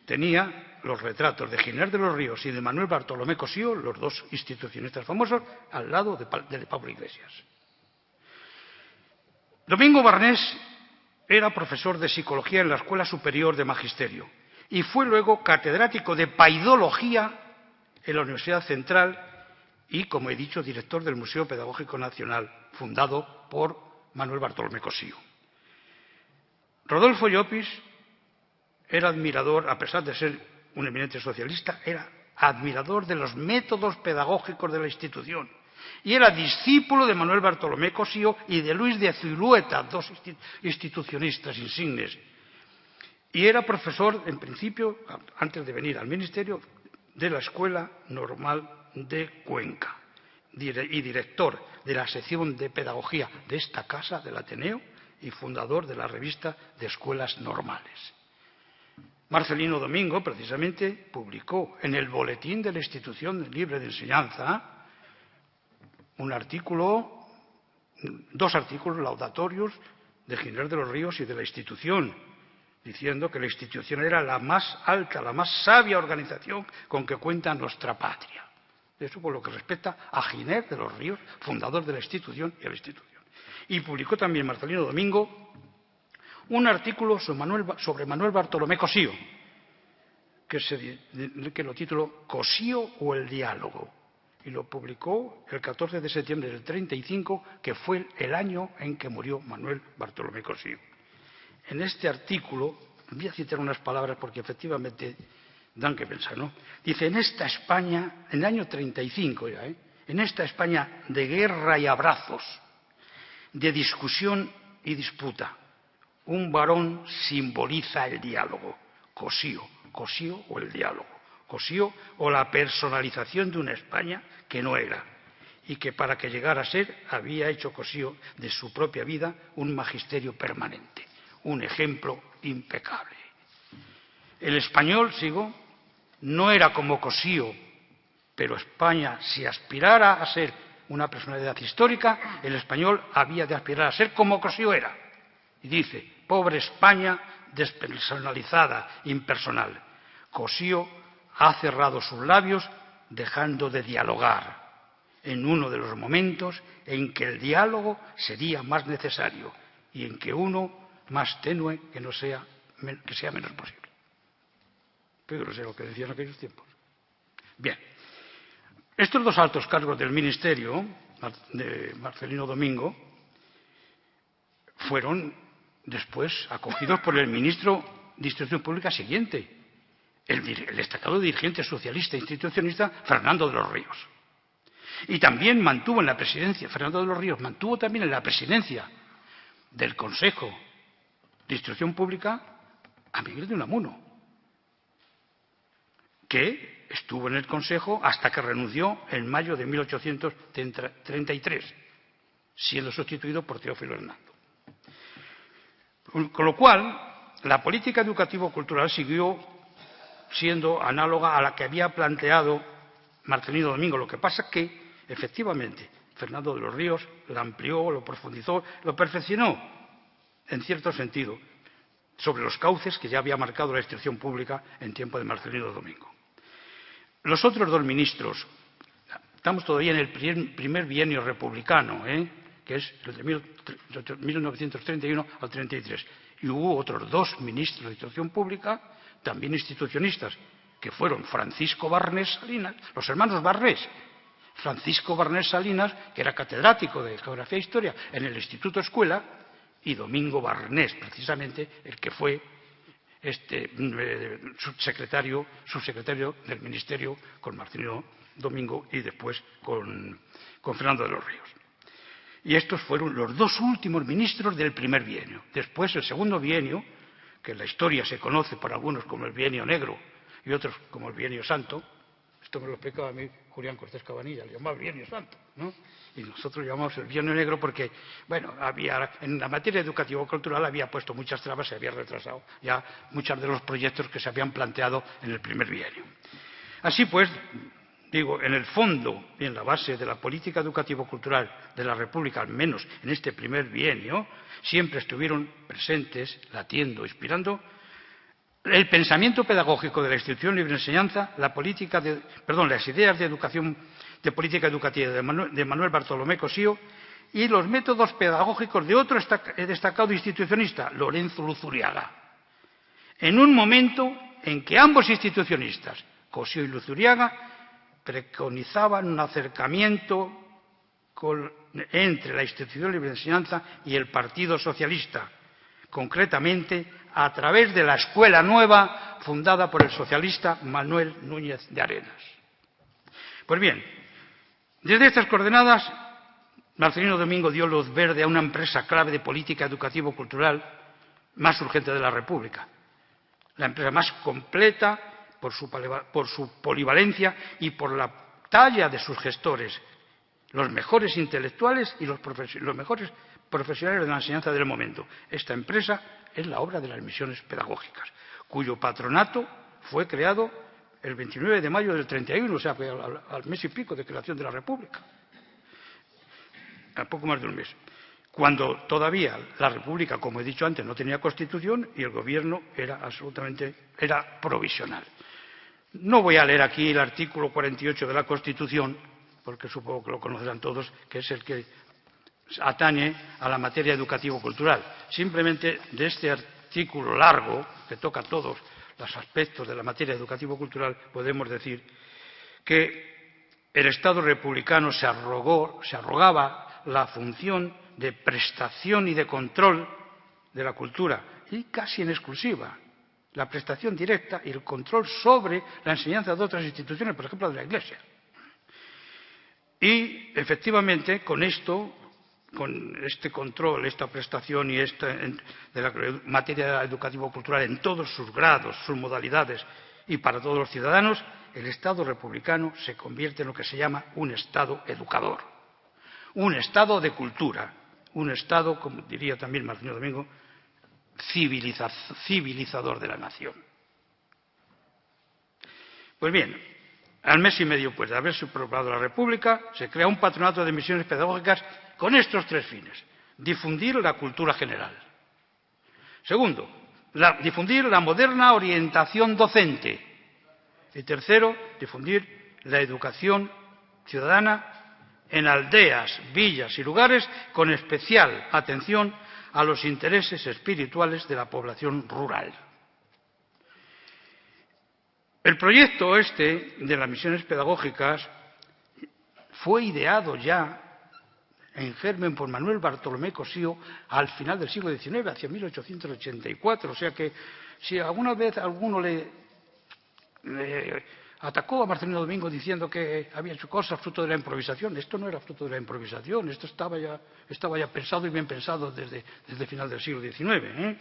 tenía los retratos de Giner de los Ríos y de Manuel Bartolomé Cosío, los dos institucionistas famosos, al lado de Pablo Iglesias. Domingo Barnés era profesor de psicología en la Escuela Superior de Magisterio y fue luego catedrático de paidología en la Universidad Central y, como he dicho, director del Museo Pedagógico Nacional, fundado por Manuel Bartolomé Cosío. Rodolfo Llopis era admirador, a pesar de ser un eminente socialista, era admirador de los métodos pedagógicos de la institución y era discípulo de Manuel Bartolomé Cosío y de Luis de Zulueta, dos institucionistas insignes. Y era profesor, en principio, antes de venir al ministerio, de la Escuela Normal de Cuenca y director de la sección de pedagogía de esta casa, del Ateneo, y fundador de la revista de Escuelas Normales. Marcelino Domingo, precisamente, publicó en el Boletín de la Institución Libre de Enseñanza dos artículos laudatorios de Giner de los Ríos y de la institución, diciendo que la institución era la más alta, la más sabia organización con que cuenta nuestra patria. Eso por lo que respecta a Giner de los Ríos, fundador de la institución y a la institución. Y publicó también Marcelino Domingo un artículo sobre Manuel Bartolomé Cosío, que lo tituló Cosío o el diálogo, y lo publicó el 14 de septiembre del 35, que fue el año en que murió Manuel Bartolomé Cosío. En este artículo, voy a citar unas palabras porque efectivamente dan que pensar, ¿no? Dice, en esta España, en el año 35 ya, en esta España de guerra y abrazos, de discusión y disputa, un varón simboliza el diálogo, Cosío o el diálogo, Cosío o la personalización de una España que no era, y que para que llegara a ser había hecho Cosío de su propia vida un magisterio permanente, un ejemplo impecable. El español, no era como Cosío, pero España, si aspirara a ser una personalidad histórica, el español había de aspirar a ser como Cosío era. Y dice, pobre España despersonalizada, impersonal. Cosío ha cerrado sus labios dejando de dialogar en uno de los momentos en que el diálogo sería más necesario y en que uno más tenue que sea menos posible. Pero no sé lo que decían en aquellos tiempos. Bien, estos dos altos cargos del ministerio de Marcelino Domingo fueron después acogidos por el ministro de Instrucción Pública siguiente, el destacado dirigente socialista e institucionista Fernando de los Ríos. Y también mantuvo en la presidencia, Fernando de los Ríos mantuvo también en la presidencia del Consejo de Instrucción Pública a Miguel de Unamuno, que estuvo en el Consejo hasta que renunció en mayo de 1833, siendo sustituido por Teófilo Hernando. Con lo cual, la política educativo-cultural siguió siendo análoga a la que había planteado Marcelino Domingo. Lo que pasa es que, efectivamente, Fernando de los Ríos la amplió, lo profundizó, lo perfeccionó, en cierto sentido, sobre los cauces que ya había marcado la instrucción pública en tiempo de Marcelino Domingo. Los otros dos ministros, estamos todavía en el primer bienio republicano, que es el de 1931 al 33, y hubo otros dos ministros de Instrucción Pública, también institucionistas, que fueron Francisco Barnés Salinas, los hermanos Barnés, Francisco Barnés Salinas, que era catedrático de Geografía e Historia en el Instituto Escuela, y Domingo Barnés, precisamente, el que fue subsecretario del Ministerio con Marcelino Domingo y después con Fernando de los Ríos. Y estos fueron los dos últimos ministros del primer bienio. Después, el segundo bienio, que en la historia se conoce por algunos como el bienio negro y otros como el bienio santo, esto me lo explicaba a mí Julián Cortés Cabanilla, le llamaba bienio santo, ¿no? Y nosotros llamamos el bienio negro porque, bueno, en la materia educativo-cultural había puesto muchas trabas, se había retrasado ya muchos de los proyectos que se habían planteado en el primer bienio. Así pues, digo, en el fondo y en la base de la política educativo-cultural de la República, al menos en este primer bienio, siempre estuvieron presentes, latiendo, inspirando, el pensamiento pedagógico de la institución libre de enseñanza, las ideas de política educativa de Manuel Bartolomé Cosío y los métodos pedagógicos de otro destacado institucionista, Lorenzo Luzuriaga. En un momento en que ambos institucionistas, Cosío y Luzuriaga, preconizaban un acercamiento entre la institución libre de enseñanza y el Partido Socialista, concretamente a través de la Escuela Nueva fundada por el socialista Manuel Núñez de Arenas. Pues bien, desde estas coordenadas, Marcelino Domingo dio luz verde a una empresa clave de política educativo-cultural más urgente de la República, la empresa más completa por su polivalencia y por la talla de sus gestores, los mejores intelectuales y los mejores profesionales de la enseñanza del momento. Esta empresa es la obra de las misiones pedagógicas, cuyo patronato fue creado el 29 de mayo del 31, o sea, al mes y pico de creación de la República, a poco más de un mes, cuando todavía la República, como he dicho antes, no tenía Constitución y el gobierno era provisional. No voy a leer aquí el artículo 48 de la Constitución, porque supongo que lo conocerán todos, que es el que atañe a la materia educativo-cultural. Simplemente de este artículo largo, que toca todos los aspectos de la materia educativo-cultural, podemos decir que el Estado republicano se arrogaba la función de prestación y de control de la cultura, y casi en exclusiva, la prestación directa y el control sobre la enseñanza de otras instituciones, por ejemplo, de la Iglesia. Y, efectivamente, con este control, esta prestación y de la materia educativo-cultural en todos sus grados, sus modalidades y para todos los ciudadanos, el Estado republicano se convierte en lo que se llama un Estado educador, un Estado de cultura, un Estado, como diría también Marcelino Domingo, civilizador de la nación. Pues bien, al mes y medio pues de haberse proclamado la República, se crea un patronato de misiones pedagógicas con estos tres fines: difundir la cultura general. Segundo, difundir la moderna orientación docente. Y tercero, difundir la educación ciudadana en aldeas, villas y lugares, con especial atención a los intereses espirituales de la población rural. El proyecto de las misiones pedagógicas fue ideado ya en germen por Manuel Bartolomé Cosío al final del siglo XIX, hacia 1884. O sea que si alguna vez alguno le atacó a Marcelino Domingo diciendo que había hecho cosas fruto de la improvisación, esto no era fruto de la improvisación, esto estaba ya pensado y bien pensado desde el final del siglo XIX.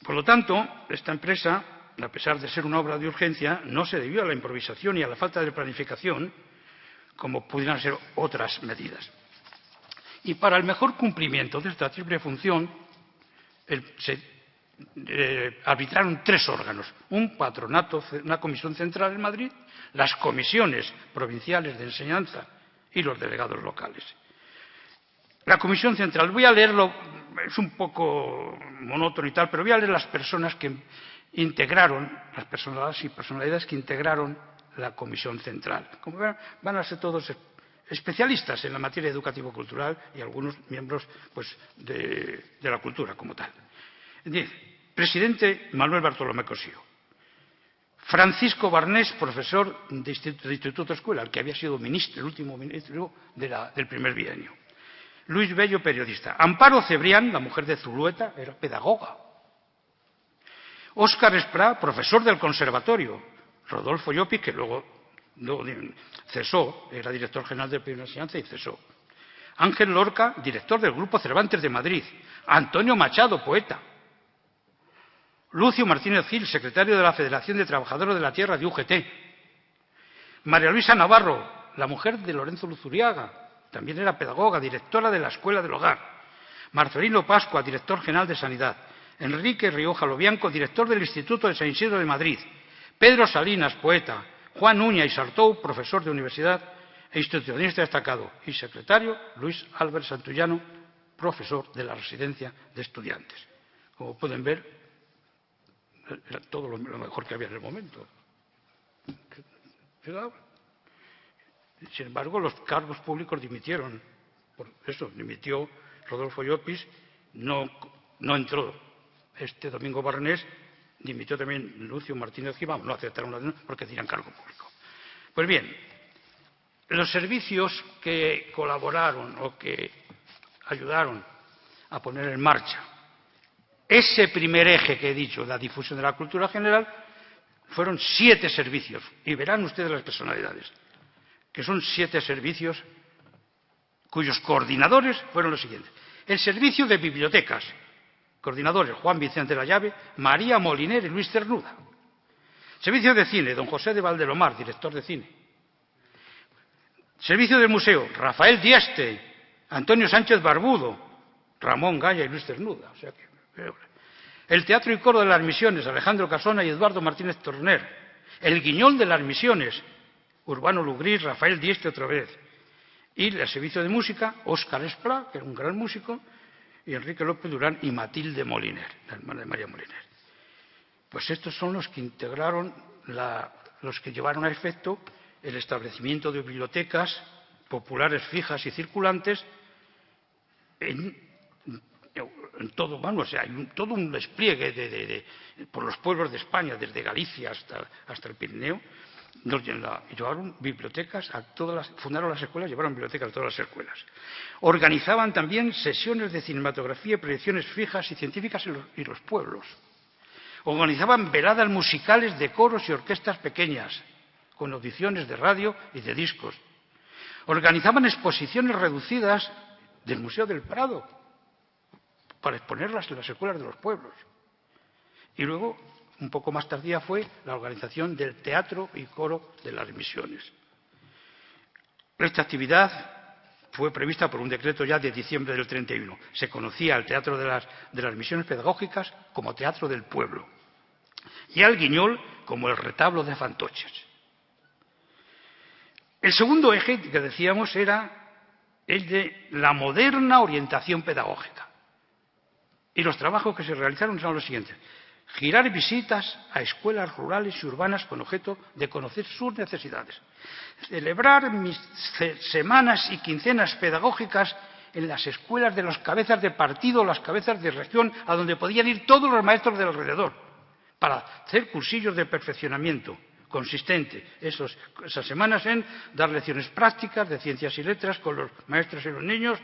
Por lo tanto, esta empresa, a pesar de ser una obra de urgencia, no se debió a la improvisación y a la falta de planificación, como pudieran ser otras medidas. Y para el mejor cumplimiento de esta triple función, se arbitraron tres órganos: un patronato, una comisión central en Madrid, las comisiones provinciales de enseñanza y los delegados locales. La comisión central, voy a leerlo, es un poco monótono y tal, pero voy a leer las personas que integraron, las personalidades que integraron la comisión central. Como ven, van a ser todos especialistas en la materia educativo-cultural y algunos miembros pues, de la cultura como tal. 10. Presidente Manuel Bartolomé Cosío. Francisco Barnés, profesor de Instituto Escuela, el que había sido ministro, el último ministro del primer bienio. Luis Bello, periodista. Amparo Cebrián, la mujer de Zulueta, era pedagoga. Óscar Esprá, profesor del conservatorio. Rodolfo Llopis, que luego cesó, era director general de primera enseñanza y cesó. Ángel Lorca, director del Grupo Cervantes de Madrid. Antonio Machado, poeta. Lucio Martínez Gil, secretario de la Federación de Trabajadores de la Tierra de UGT. María Luisa Navarro, la mujer de Lorenzo Luzuriaga, también era pedagoga, directora de la Escuela del Hogar. Marcelino Pascua, director general de Sanidad. Enrique Rioja Lobianco, director del Instituto de San Isidro de Madrid. Pedro Salinas, poeta. Juan Uña y Sartou, profesor de universidad e institucionista destacado. Y secretario, Luis Álvarez Santullano, profesor de la Residencia de Estudiantes. Como pueden ver, era todo lo mejor que había en el momento. Sin embargo, los cargos públicos dimitieron. Por eso, dimitió Rodolfo Llopis, no entró Domingo Barrenés, dimitió también Lucio Martínez Gibao, no aceptaron la denuncia porque tenían cargo público. Pues bien, los servicios que colaboraron o que ayudaron a poner en marcha ese primer eje que he dicho, la difusión de la cultura general, fueron 7 servicios. Y verán ustedes las personalidades, que son 7 servicios cuyos coordinadores fueron los siguientes. El servicio de bibliotecas, coordinadores Juan Vicente Lallave, María Moliner y Luis Cernuda. Servicio de cine, don José de Valdelomar, director de cine. Servicio del museo, Rafael Dieste, Antonio Sánchez Barbudo, Ramón Gaya y Luis Cernuda. O sea que, el Teatro y Coro de las Misiones, Alejandro Casona y Eduardo Martínez Torner. El Guiñol de las Misiones, Urbano Lugris, Rafael Dieste otra vez. Y el servicio de música, Óscar Esplá, que era un gran músico, y Enrique López Durán y Matilde Moliner, la hermana de María Moliner. Pues estos son los que integraron, los que llevaron a efecto el establecimiento de bibliotecas populares fijas y circulantes en todo, vamos, o sea, hay todo un despliegue por los pueblos de España, desde Galicia hasta el Pirineo. Llevaron bibliotecas a fundaron las escuelas, llevaron bibliotecas a todas las escuelas. Organizaban también sesiones de cinematografía y proyecciones fijas y científicas en los pueblos. Organizaban veladas musicales de coros y orquestas pequeñas, con audiciones de radio y de discos. Organizaban exposiciones reducidas del Museo del Prado, para exponerlas en las escuelas de los pueblos. Y luego, un poco más tardía, fue la organización del Teatro y Coro de las Misiones. Esta actividad fue prevista por un decreto ya de diciembre del 31. Se conocía al Teatro de las Misiones Pedagógicas como Teatro del Pueblo y al Guiñol como el Retablo de Fantoches. El segundo eje que decíamos era el de la moderna orientación pedagógica. Y los trabajos que se realizaron son los siguientes. Girar visitas a escuelas rurales y urbanas con objeto de conocer sus necesidades. Celebrar semanas y quincenas pedagógicas en las escuelas de los cabezas de partido, las cabezas de región, a donde podían ir todos los maestros del alrededor, para hacer cursillos de perfeccionamiento consistente. Esas semanas en dar lecciones prácticas de ciencias y letras con los maestros y los niños,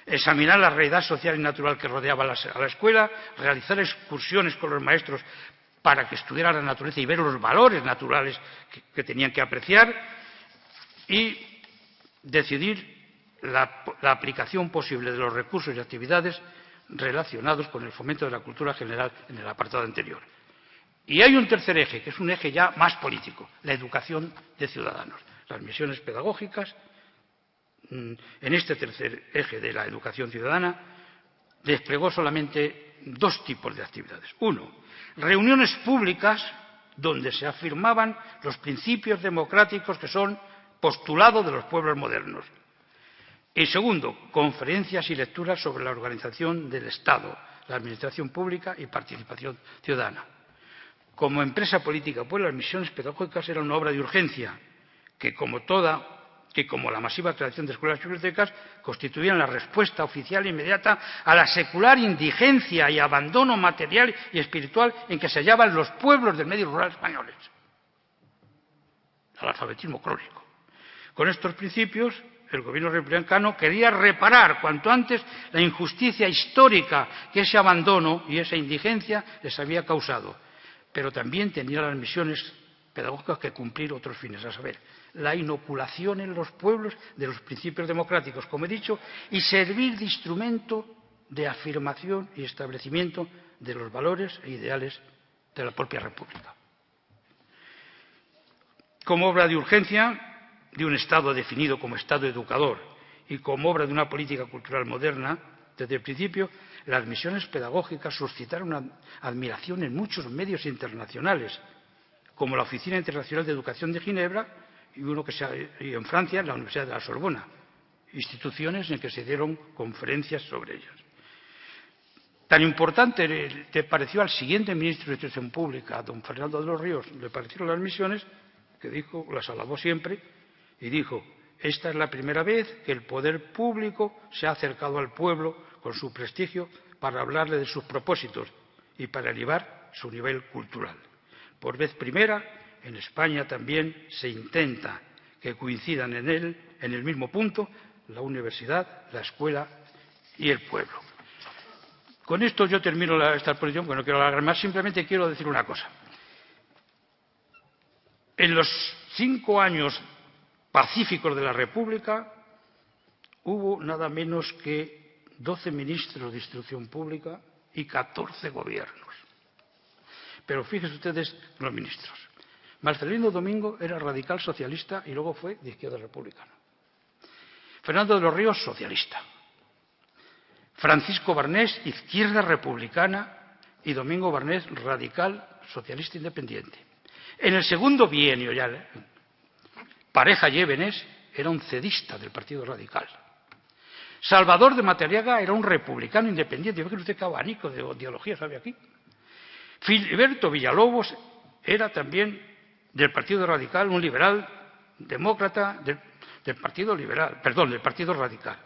examinar la realidad social y natural que rodeaba a la escuela, realizar excursiones con los maestros para que estudiaran la naturaleza y ver los valores naturales que tenían que apreciar y decidir la aplicación posible de los recursos y actividades relacionados con el fomento de la cultura general en el apartado anterior. Y hay un tercer eje, que es un eje ya más político, la educación de ciudadanos, las misiones pedagógicas. En este tercer eje de la educación ciudadana desplegó solamente 2 tipos de actividades. Uno, reuniones públicas donde se afirmaban los principios democráticos que son postulado de los pueblos modernos. Y segundo, conferencias y lecturas sobre la organización del Estado, la administración pública y participación ciudadana. Como empresa política, pues las misiones pedagógicas eran una obra de urgencia que como la masiva creación de escuelas y bibliotecas, constituían la respuesta oficial e inmediata a la secular indigencia y abandono material y espiritual en que se hallaban los pueblos del medio rural españoles. Al alfabetismo crónico. Con estos principios, el gobierno republicano quería reparar cuanto antes la injusticia histórica que ese abandono y esa indigencia les había causado. Pero también tenía las misiones pedagógicas que cumplir otros fines, a saber, la inoculación en los pueblos de los principios democráticos, como he dicho, y servir de instrumento de afirmación y establecimiento de los valores e ideales de la propia República. Como obra de urgencia de un Estado definido como Estado educador y como obra de una política cultural moderna, desde el principio, las misiones pedagógicas suscitaron una admiración en muchos medios internacionales, como la Oficina Internacional de Educación de Ginebra y en Francia la Universidad de la Sorbona, instituciones en que se dieron conferencias sobre ellas. Tan importante le pareció al siguiente ministro de Instrucción Pública, don Fernando de los Ríos, le parecieron las misiones, que dijo, las alabó siempre, y dijo: esta es la primera vez que el poder público se ha acercado al pueblo con su prestigio para hablarle de sus propósitos y para elevar su nivel cultural. Por vez primera, en España también se intenta que coincidan en el mismo punto, la universidad, la escuela y el pueblo. Con esto yo termino esta exposición, porque no quiero alargar más, simplemente quiero decir una cosa. En los 5 años pacíficos de la República hubo nada menos que 12 ministros de Instrucción Pública y 14 gobiernos. Pero fíjense ustedes los ministros. Marcelino Domingo era radical socialista y luego fue de izquierda republicana. Fernando de los Ríos, socialista. Francisco Barnés, izquierda republicana, y Domingo Barnés, radical socialista independiente. En el segundo bienio, ya Pareja Llévenes era un cedista del Partido Radical. Salvador de Madariaga era un republicano independiente. Fíjese usted qué abanico de ideologías había aquí. Filiberto Villalobos era también del Partido Radical, un liberal demócrata del Partido Radical.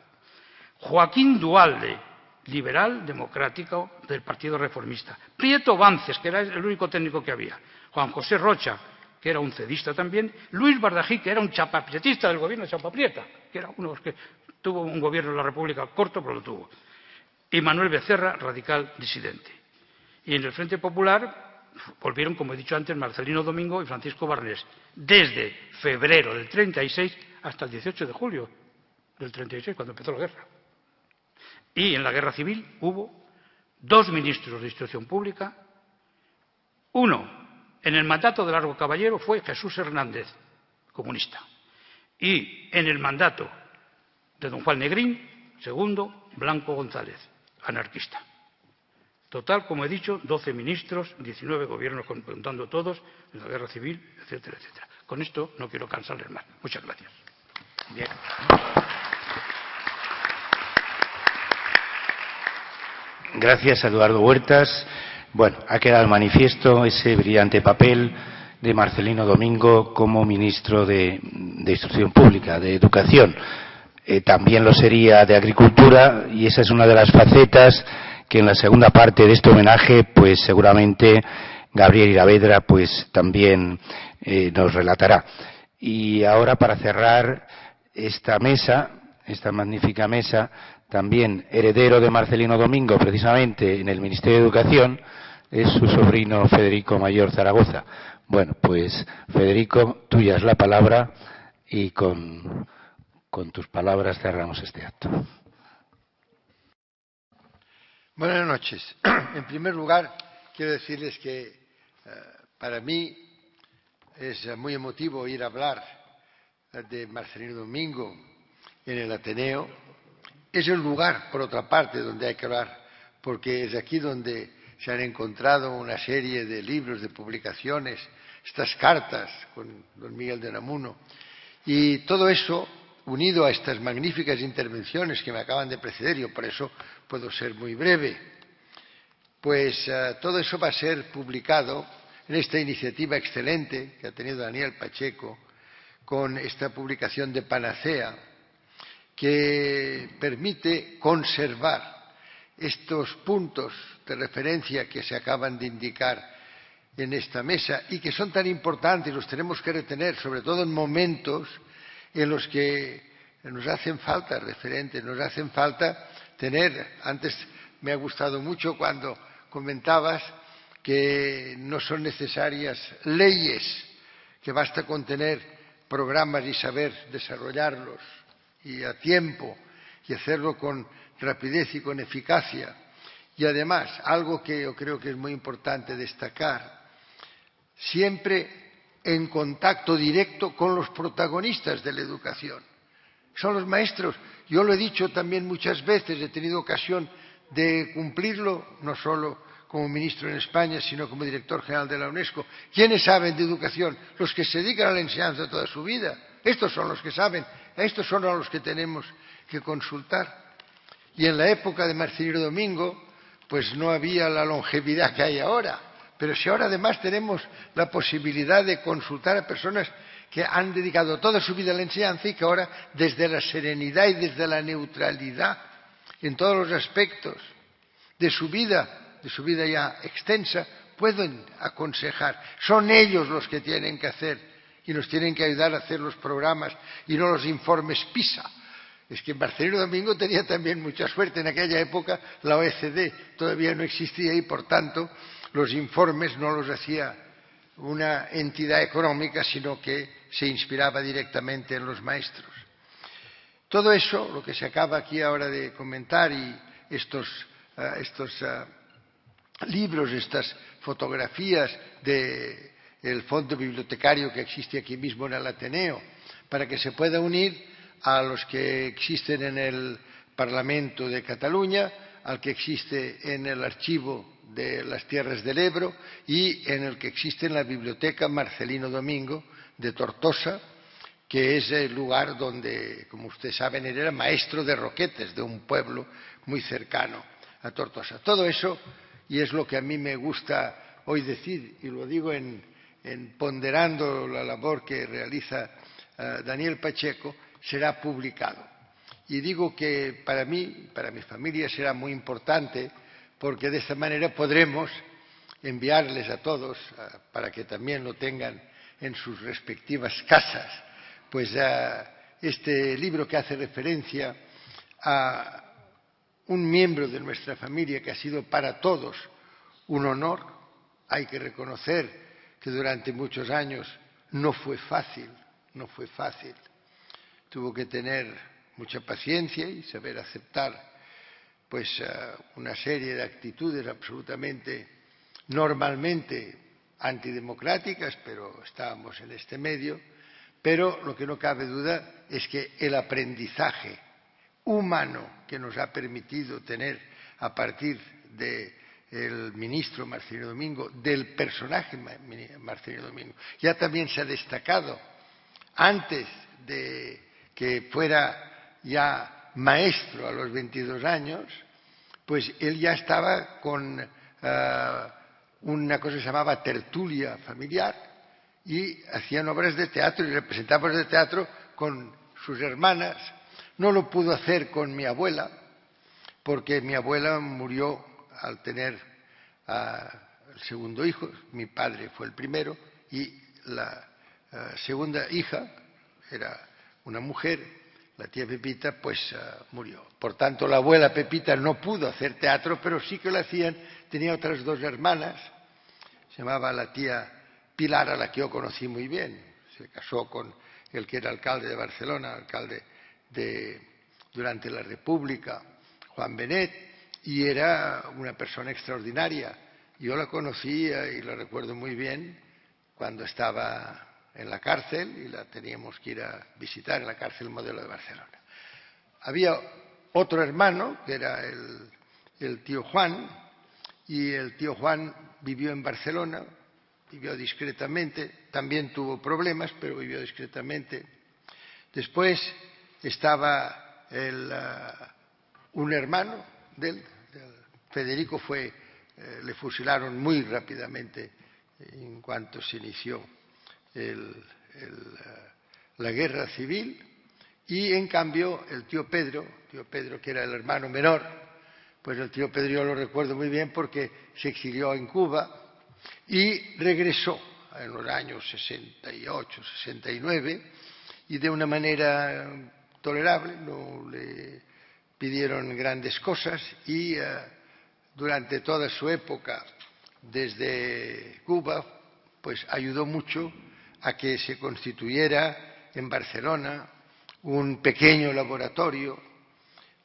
Joaquín Duhalde, liberal democrático del Partido Reformista. Prieto Vances, que era el único técnico que había. Juan José Rocha, que era un cedista también. Luis Bardají, que era un chapaprietista del gobierno de Chapaprieta, que era uno de los que tuvo un gobierno en la República corto, pero lo tuvo. Y Manuel Becerra, radical disidente. Y en el Frente Popular volvieron, como he dicho antes, Marcelino Domingo y Francisco Barnés, desde febrero del 36 hasta el 18 de julio del 36, cuando empezó la guerra. Y en la Guerra Civil hubo 2 ministros de Instrucción Pública. Uno, en el mandato de Largo Caballero, fue Jesús Hernández, comunista. Y en el mandato de don Juan Negrín, segundo, Blanco González, anarquista. Total, como he dicho, 12 ministros, 19 gobiernos, contando todos, en la Guerra Civil, etcétera, etcétera. Con esto no quiero cansarles más. Muchas gracias. Bien. Gracias, Eduardo Huertas. Bueno, ha quedado manifiesto ese brillante papel de Marcelino Domingo como ministro de Instrucción Pública, de Educación. También lo sería de Agricultura, y esa es una de las facetas que en la segunda parte de este homenaje, pues seguramente Gabriel Iravedra pues también nos relatará. Y ahora, para cerrar esta mesa, esta magnífica mesa, también heredero de Marcelino Domingo, precisamente en el Ministerio de Educación, es su sobrino Federico Mayor Zaragoza. Bueno, pues Federico, tuya es la palabra, y con tus palabras cerramos este acto. Buenas noches. En primer lugar, quiero decirles que para mí es muy emotivo ir a hablar de Marcelino Domingo en el Ateneo. Es el lugar, por otra parte, donde hay que hablar, porque es aquí donde se han encontrado una serie de libros, de publicaciones, estas cartas con don Miguel de Unamuno. Y todo eso, unido a estas magníficas intervenciones que me acaban de preceder, yo por eso puedo ser muy breve, pues todo eso va a ser publicado en esta iniciativa excelente que ha tenido Daniel Pacheco, con esta publicación de Panacea, que permite conservar estos puntos de referencia que se acaban de indicar en esta mesa y que son tan importantes, los tenemos que retener, sobre todo en momentos en los que nos hacen falta referentes, nos hacen falta tener. Antes me ha gustado mucho cuando comentabas que no son necesarias leyes, que basta con tener programas y saber desarrollarlos y a tiempo y hacerlo con rapidez y con eficacia. Y además, algo que yo creo que es muy importante destacar, siempre en contacto directo con los protagonistas de la educación. Son los maestros. Yo lo he dicho también muchas veces, he tenido ocasión de cumplirlo, no solo como ministro en España, sino como director general de la UNESCO. ¿Quiénes saben de educación? Los que se dedican a la enseñanza toda su vida. Estos son los que saben, estos son a los que tenemos que consultar. Y en la época de Marcelino Domingo, pues no había la longevidad que hay ahora. Pero si ahora además tenemos la posibilidad de consultar a personas que han dedicado toda su vida a la enseñanza y que ahora desde la serenidad y desde la neutralidad en todos los aspectos de su vida ya extensa, pueden aconsejar. Son ellos los que tienen que hacer y nos tienen que ayudar a hacer los programas y no los informes PISA. Es que Marcelino Domingo tenía también mucha suerte. En aquella época la OECD todavía no existía y, por tanto, los informes no los hacía una entidad económica, sino que se inspiraba directamente en los maestros. Todo eso, lo que se acaba aquí ahora de comentar, y estos libros, estas fotografías del fondo bibliotecario que existe aquí mismo en el Ateneo, para que se pueda unir a los que existen en el Parlamento de Cataluña, al que existe en el Archivo de las Tierras del Ebro y en el que existe en la Biblioteca Marcelino Domingo de Tortosa, que es el lugar donde, como ustedes saben, él era maestro de Roquetes, de un pueblo muy cercano a Tortosa. Todo eso, y es lo que a mí me gusta hoy decir, y lo digo en ponderando la labor que realiza Daniel Pacheco, será publicado. Y digo que para mí, para mi familia, será muy importante, porque de esta manera podremos enviarles a todos, para que también lo tengan en sus respectivas casas, pues este libro que hace referencia a un miembro de nuestra familia que ha sido para todos un honor. Hay que reconocer que durante muchos años no fue fácil. Tuvo que tener mucha paciencia y saber aceptar pues una serie de actitudes absolutamente normalmente antidemocráticas, pero estábamos en este medio. Pero lo que no cabe duda es que el aprendizaje humano que nos ha permitido tener a partir del ministro Marcelino Domingo, del personaje Marcelino Domingo, ya también se ha destacado antes de que fuera ya maestro a los 22 años, pues él ya estaba con una cosa que se llamaba tertulia familiar, y hacían obras de teatro y representaba obras de teatro con sus hermanas. No lo pudo hacer con mi abuela, porque mi abuela murió al tener el segundo hijo. Mi padre fue el primero y la segunda hija era una mujer, la tía Pepita, pues murió. Por tanto, la abuela Pepita no pudo hacer teatro, pero sí que lo hacían. Tenía otras dos hermanas, se llamaba la tía Pilar, a la que yo conocí muy bien. Se casó con el que era alcalde de Barcelona, alcalde durante la República, Juan Benet, y era una persona extraordinaria. Yo la conocía y la recuerdo muy bien cuando estaba en la cárcel y la teníamos que ir a visitar en la cárcel Modelo de Barcelona. Había otro hermano que era el tío Juan, y el tío Juan vivió en Barcelona. Vivió discretamente, también tuvo problemas, pero vivió discretamente. Después estaba un hermano de él, Federico, le fusilaron muy rápidamente en cuanto se inició la guerra civil, y en cambio el tío Pedro, que era el hermano menor, pues el tío Pedro yo lo recuerdo muy bien porque se exilió en Cuba y regresó en los años 68, 69, y de una manera tolerable. No le pidieron grandes cosas y durante toda su época desde Cuba pues ayudó mucho a que se constituyera en Barcelona un pequeño laboratorio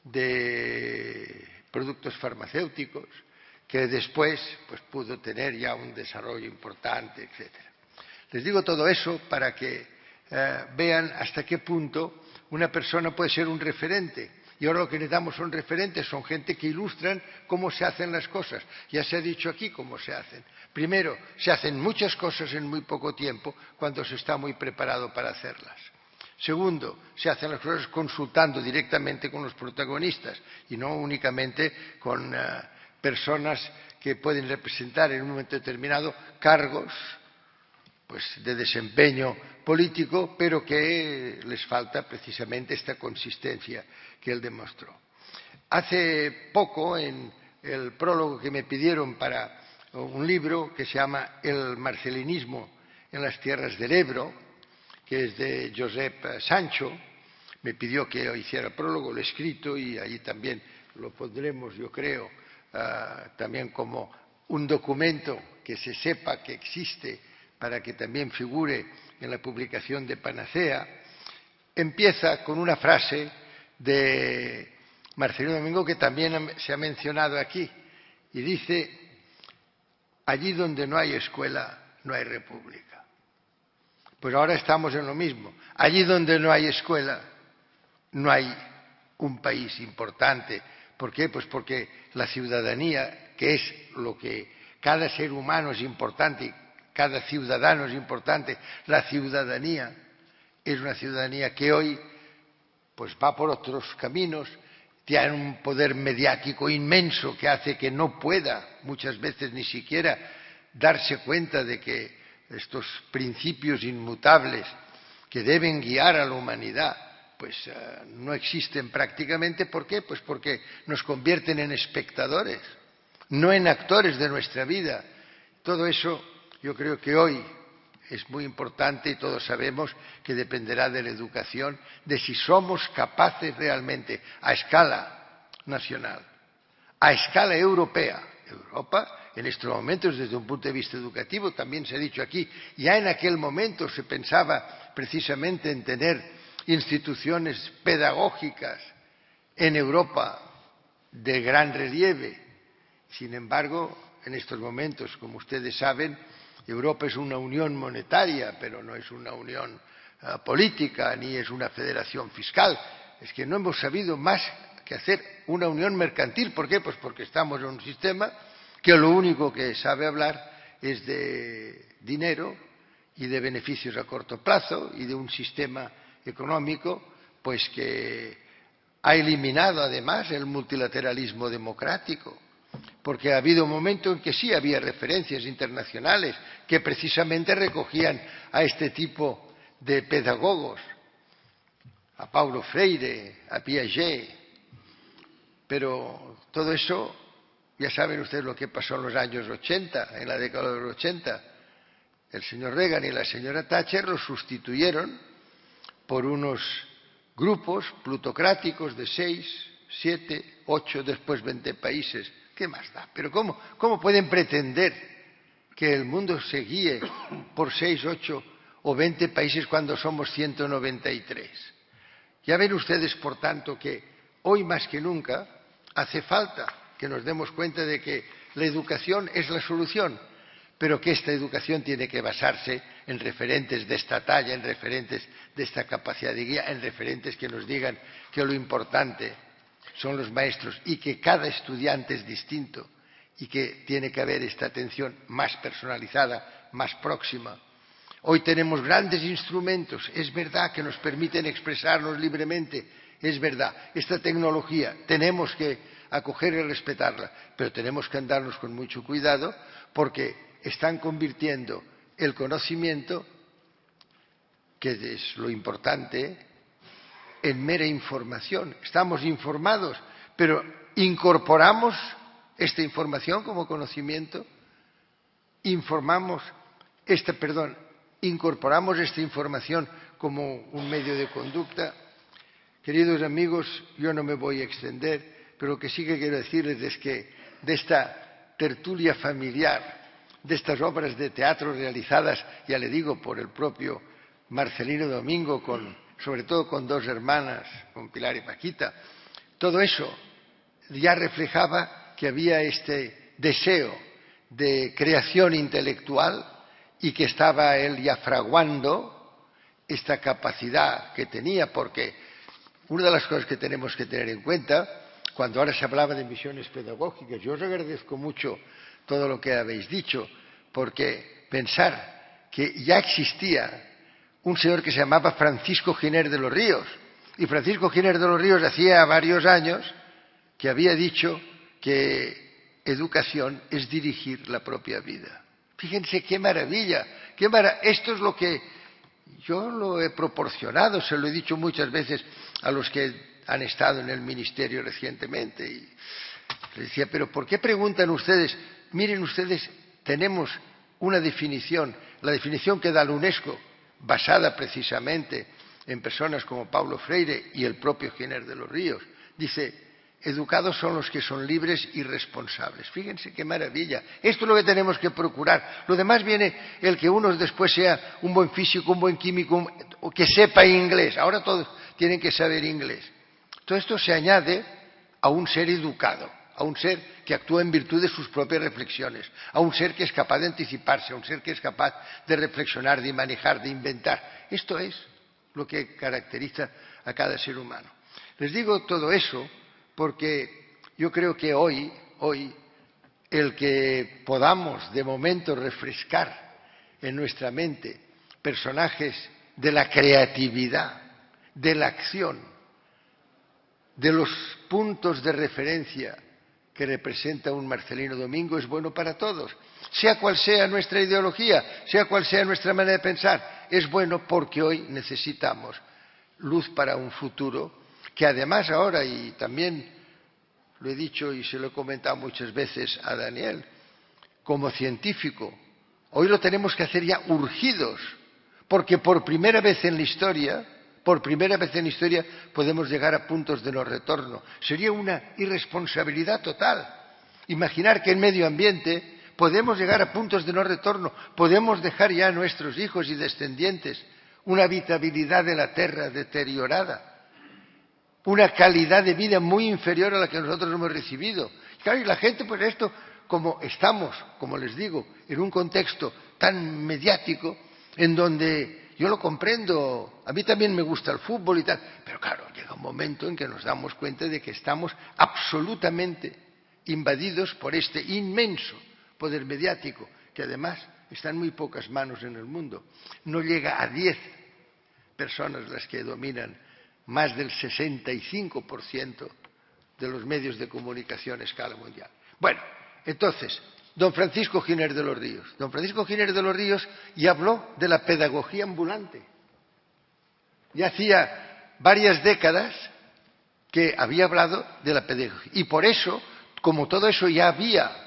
de productos farmacéuticos que después pues pudo tener ya un desarrollo importante, etc. Les digo todo eso para que vean hasta qué punto una persona puede ser un referente. Y ahora lo que necesitamos son referentes, son gente que ilustran cómo se hacen las cosas. Ya se ha dicho aquí cómo se hacen. Primero, se hacen muchas cosas en muy poco tiempo cuando se está muy preparado para hacerlas. Segundo, se hacen las cosas consultando directamente con los protagonistas y no únicamente con personas que pueden representar en un momento determinado cargos pues, de desempeño político, pero que les falta precisamente esta consistencia que él demostró. Hace poco, en el prólogo que me pidieron para un libro que se llama El marcelinismo en las tierras del Ebro, que es de Josep Sancho, me pidió que hiciera el prólogo, lo he escrito y allí también lo pondremos, yo creo, también como un documento que se sepa que existe para que también figure en la publicación de Panacea. Empieza con una frase de Marcelino Domingo que también se ha mencionado aquí y dice: allí donde no hay escuela no hay república. Pues ahora estamos en lo mismo. Allí donde no hay escuela no hay un país importante. ¿Por qué? Pues porque la ciudadanía, que es lo que cada ser humano es importante, cada ciudadano es importante, la ciudadanía es una ciudadanía que hoy pues va por otros caminos, tiene un poder mediático inmenso que hace que no pueda muchas veces ni siquiera darse cuenta de que estos principios inmutables que deben guiar a la humanidad pues no existen prácticamente. ¿Por qué? Pues porque nos convierten en espectadores, no en actores de nuestra vida. Todo eso yo creo que hoy es muy importante y todos sabemos que dependerá de la educación, de si somos capaces realmente a escala nacional, a escala europea. Europa, en estos momentos, desde un punto de vista educativo, también se ha dicho aquí, ya en aquel momento se pensaba precisamente en tener instituciones pedagógicas en Europa de gran relieve. Sin embargo, en estos momentos, como ustedes saben, Europa es una unión monetaria, pero no es una unión política, ni es una federación fiscal. Es que no hemos sabido más que hacer una unión mercantil. ¿Por qué? Pues porque estamos en un sistema que lo único que sabe hablar es de dinero y de beneficios a corto plazo y de un sistema económico pues que ha eliminado además el multilateralismo democrático. Porque ha habido un momento en que sí había referencias internacionales que precisamente recogían a este tipo de pedagogos, a Paulo Freire, a Piaget, pero todo eso, ya saben ustedes lo que pasó en los años 80, en la década de los 80. El señor Reagan y la señora Thatcher lo sustituyeron por unos grupos plutocráticos de 6, 7, 8, después 20 países. ¿Qué más da? Pero ¿cómo pueden pretender que el mundo se guíe por 6, 8 o 20 países cuando somos 193? Ya ven ustedes, por tanto, que hoy más que nunca hace falta que nos demos cuenta de que la educación es la solución, pero que esta educación tiene que basarse en referentes de esta talla, en referentes de esta capacidad de guía, en referentes que nos digan que lo importante son los maestros y que cada estudiante es distinto y que tiene que haber esta atención más personalizada, más próxima. Hoy tenemos grandes instrumentos, es verdad, que nos permiten expresarnos libremente, es verdad. Esta tecnología tenemos que acoger y respetarla, pero tenemos que andarnos con mucho cuidado porque están convirtiendo el conocimiento, que es lo importante, en mera información. Estamos informados, pero ¿incorporamos esta información como conocimiento? ¿Incorporamos esta información como un medio de conducta? Queridos amigos, yo no me voy a extender, pero lo que sí que quiero decirles es que de esta tertulia familiar, de estas obras de teatro realizadas, ya le digo, por el propio Marcelino Domingo, sobre todo con dos hermanas, con Pilar y Paquita, todo eso ya reflejaba que había este deseo de creación intelectual y que estaba él ya fraguando esta capacidad que tenía, porque una de las cosas que tenemos que tener en cuenta, cuando ahora se hablaba de misiones pedagógicas, yo os agradezco mucho todo lo que habéis dicho, porque pensar que ya existía un señor que se llamaba Francisco Giner de los Ríos, y Francisco Giner de los Ríos hacía varios años que había dicho que educación es dirigir la propia vida. Fíjense qué maravilla, esto es lo que yo lo he proporcionado, se lo he dicho muchas veces a los que han estado en el ministerio recientemente. Y les decía, pero ¿por qué preguntan ustedes? Miren ustedes, tenemos una definición, la definición que da la UNESCO, basada precisamente en personas como Paulo Freire y el propio Giner de los Ríos. Dice, educados son los que son libres y responsables. Fíjense qué maravilla. Esto es lo que tenemos que procurar. Lo demás viene el que uno después sea un buen físico, un buen químico, o que sepa inglés. Ahora todos tienen que saber inglés. Todo esto se añade a un ser educado, a un ser que actúa en virtud de sus propias reflexiones, a un ser que es capaz de anticiparse, a un ser que es capaz de reflexionar, de manejar, de inventar. Esto es lo que caracteriza a cada ser humano. Les digo todo eso porque yo creo que hoy el que podamos de momento refrescar en nuestra mente personajes de la creatividad, de la acción, de los puntos de referencia que representa un Marcelino Domingo es bueno para todos. Sea cual sea nuestra ideología, sea cual sea nuestra manera de pensar, es bueno porque hoy necesitamos luz para un futuro que además ahora, y también lo he dicho y se lo he comentado muchas veces a Daniel, como científico, hoy lo tenemos que hacer ya urgidos, porque por primera vez en la historia podemos llegar a puntos de no retorno. Sería una irresponsabilidad total imaginar que en medio ambiente podemos llegar a puntos de no retorno, podemos dejar ya a nuestros hijos y descendientes una habitabilidad de la tierra deteriorada, una calidad de vida muy inferior a la que nosotros hemos recibido. Claro, y la gente, pues esto, como estamos, como les digo, en un contexto tan mediático, en donde yo lo comprendo, a mí también me gusta el fútbol y tal, pero claro, llega un momento en que nos damos cuenta de que estamos absolutamente invadidos por este inmenso poder mediático, que además está en muy pocas manos en el mundo. No llega a 10 personas las que dominan más del 65% de los medios de comunicación a escala mundial. Bueno, entonces, don Francisco Giner de los Ríos. Don Francisco Giner de los Ríos ya habló de la pedagogía ambulante. Ya hacía varias décadas que había hablado de la pedagogía. Y por eso, como todo eso ya había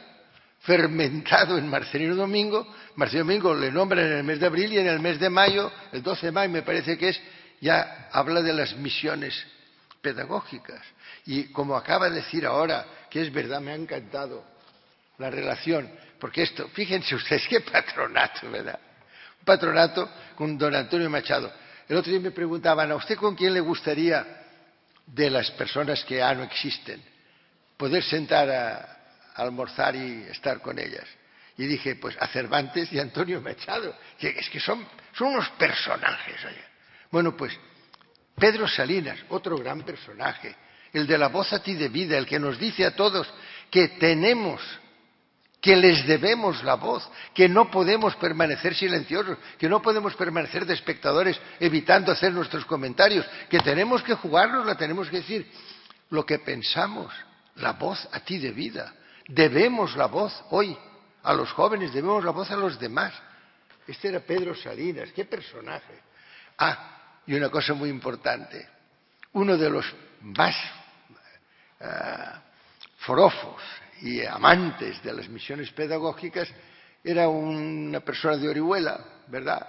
fermentado en Marcelino Domingo le nombran en el mes de abril y en el mes de mayo, el 12 de mayo me parece que es, ya habla de las misiones pedagógicas. Y como acaba de decir ahora, que es verdad, me ha encantado la relación, porque esto, fíjense ustedes, qué patronato, ¿verdad? Un patronato con don Antonio Machado. El otro día me preguntaban, ¿a usted con quién le gustaría, de las personas que ya no existen, poder sentar a almorzar y estar con ellas? Y dije, pues a Cervantes y a Antonio Machado, que es que son unos personajes, oye. Bueno, pues Pedro Salinas, otro gran personaje, el de la voz a ti de vida, el que nos dice a todos que tenemos, que les debemos la voz, que no podemos permanecer silenciosos, que no podemos permanecer de espectadores evitando hacer nuestros comentarios, que tenemos que jugárnosla, tenemos que decir lo que pensamos, la voz a ti de vida. Debemos la voz hoy a los jóvenes, debemos la voz a los demás. Este era Pedro Salinas, qué personaje. Y una cosa muy importante, uno de los más forofos y amantes de las misiones pedagógicas era una persona de Orihuela, ¿verdad?,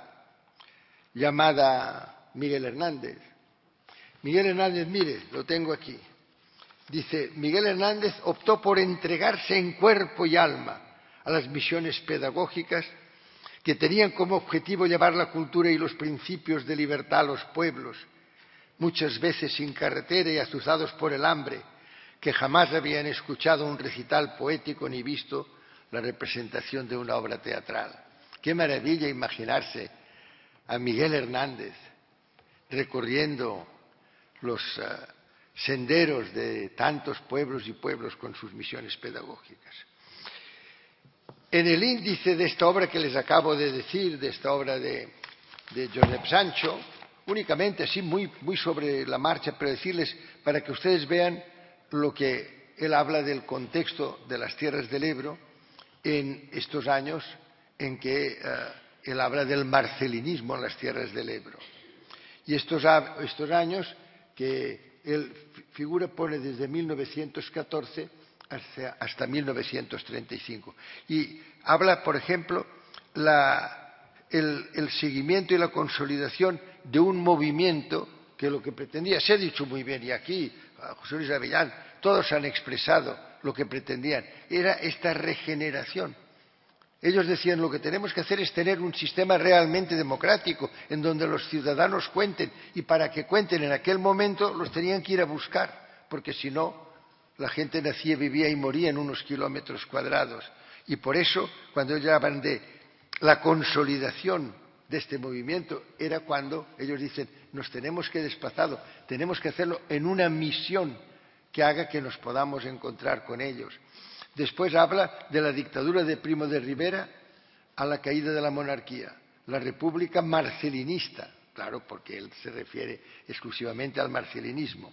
llamada Miguel Hernández. Miguel Hernández, mire, lo tengo aquí. Dice, Miguel Hernández optó por entregarse en cuerpo y alma a las misiones pedagógicas que tenían como objetivo llevar la cultura y los principios de libertad a los pueblos, muchas veces sin carretera y azuzados por el hambre, que jamás habían escuchado un recital poético ni visto la representación de una obra teatral. Qué maravilla imaginarse a Miguel Hernández recorriendo los senderos de tantos pueblos y pueblos con sus misiones pedagógicas. En el índice de esta obra que les acabo de decir, de esta obra de Josep Sancho, únicamente así muy sobre la marcha, pero decirles para que ustedes vean lo que él habla del contexto de las tierras del Ebro en estos años en que él habla del marcelinismo en las tierras del Ebro. Y estos años que él pone desde 1914 hasta 1935. Y habla, por ejemplo, el seguimiento y la consolidación de un movimiento que lo que pretendía, se ha dicho muy bien, y aquí José Luis Avellán, todos han expresado lo que pretendían, era esta regeneración. Ellos decían, lo que tenemos que hacer es tener un sistema realmente democrático, en donde los ciudadanos cuenten, y para que cuenten en aquel momento los tenían que ir a buscar, porque si no, la gente nacía, vivía y moría en unos kilómetros cuadrados. Y por eso, cuando ellos hablan de la consolidación de este movimiento, era cuando ellos dicen, nos tenemos que desplazar, tenemos que hacerlo en una misión que haga que nos podamos encontrar con ellos. Después habla de la dictadura de Primo de Rivera a la caída de la monarquía, la república marcelinista, claro, porque él se refiere exclusivamente al marcelinismo.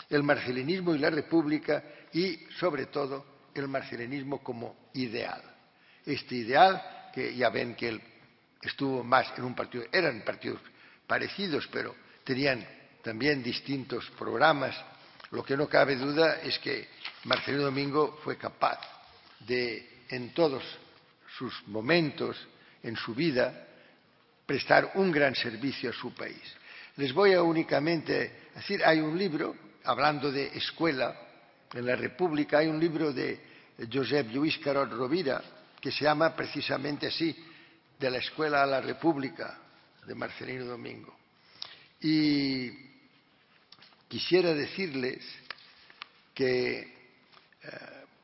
El marcelinismo y la república y, sobre todo, el marcelinismo como ideal. Este ideal, que ya ven que él estuvo más en un partido, eran partidos parecidos, pero tenían también distintos programas. Lo que no cabe duda es que Marcelino Domingo fue capaz de, en todos sus momentos, en su vida, prestar un gran servicio a su país. Les voy a únicamente decir, hay un libro, hablando de escuela, en la República, hay un libro de Josep Lluís Carod Rovira, que se llama precisamente así, De la escuela a la República, de Marcelino Domingo. Y quisiera decirles que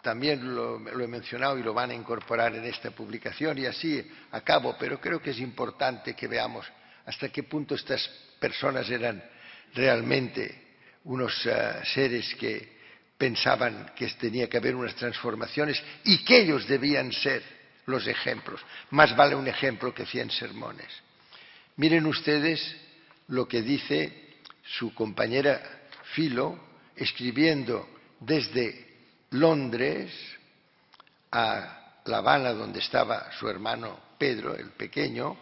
también lo he mencionado y lo van a incorporar en esta publicación, y así acabo, pero creo que es importante que veamos hasta qué punto estas personas eran realmente unos seres que pensaban que tenía que haber unas transformaciones y que ellos debían ser los ejemplos. Más vale un ejemplo que 100 sermones. Miren ustedes lo que dice su compañera Filo, escribiendo desde Londres a La Habana, donde estaba su hermano Pedro, el pequeño,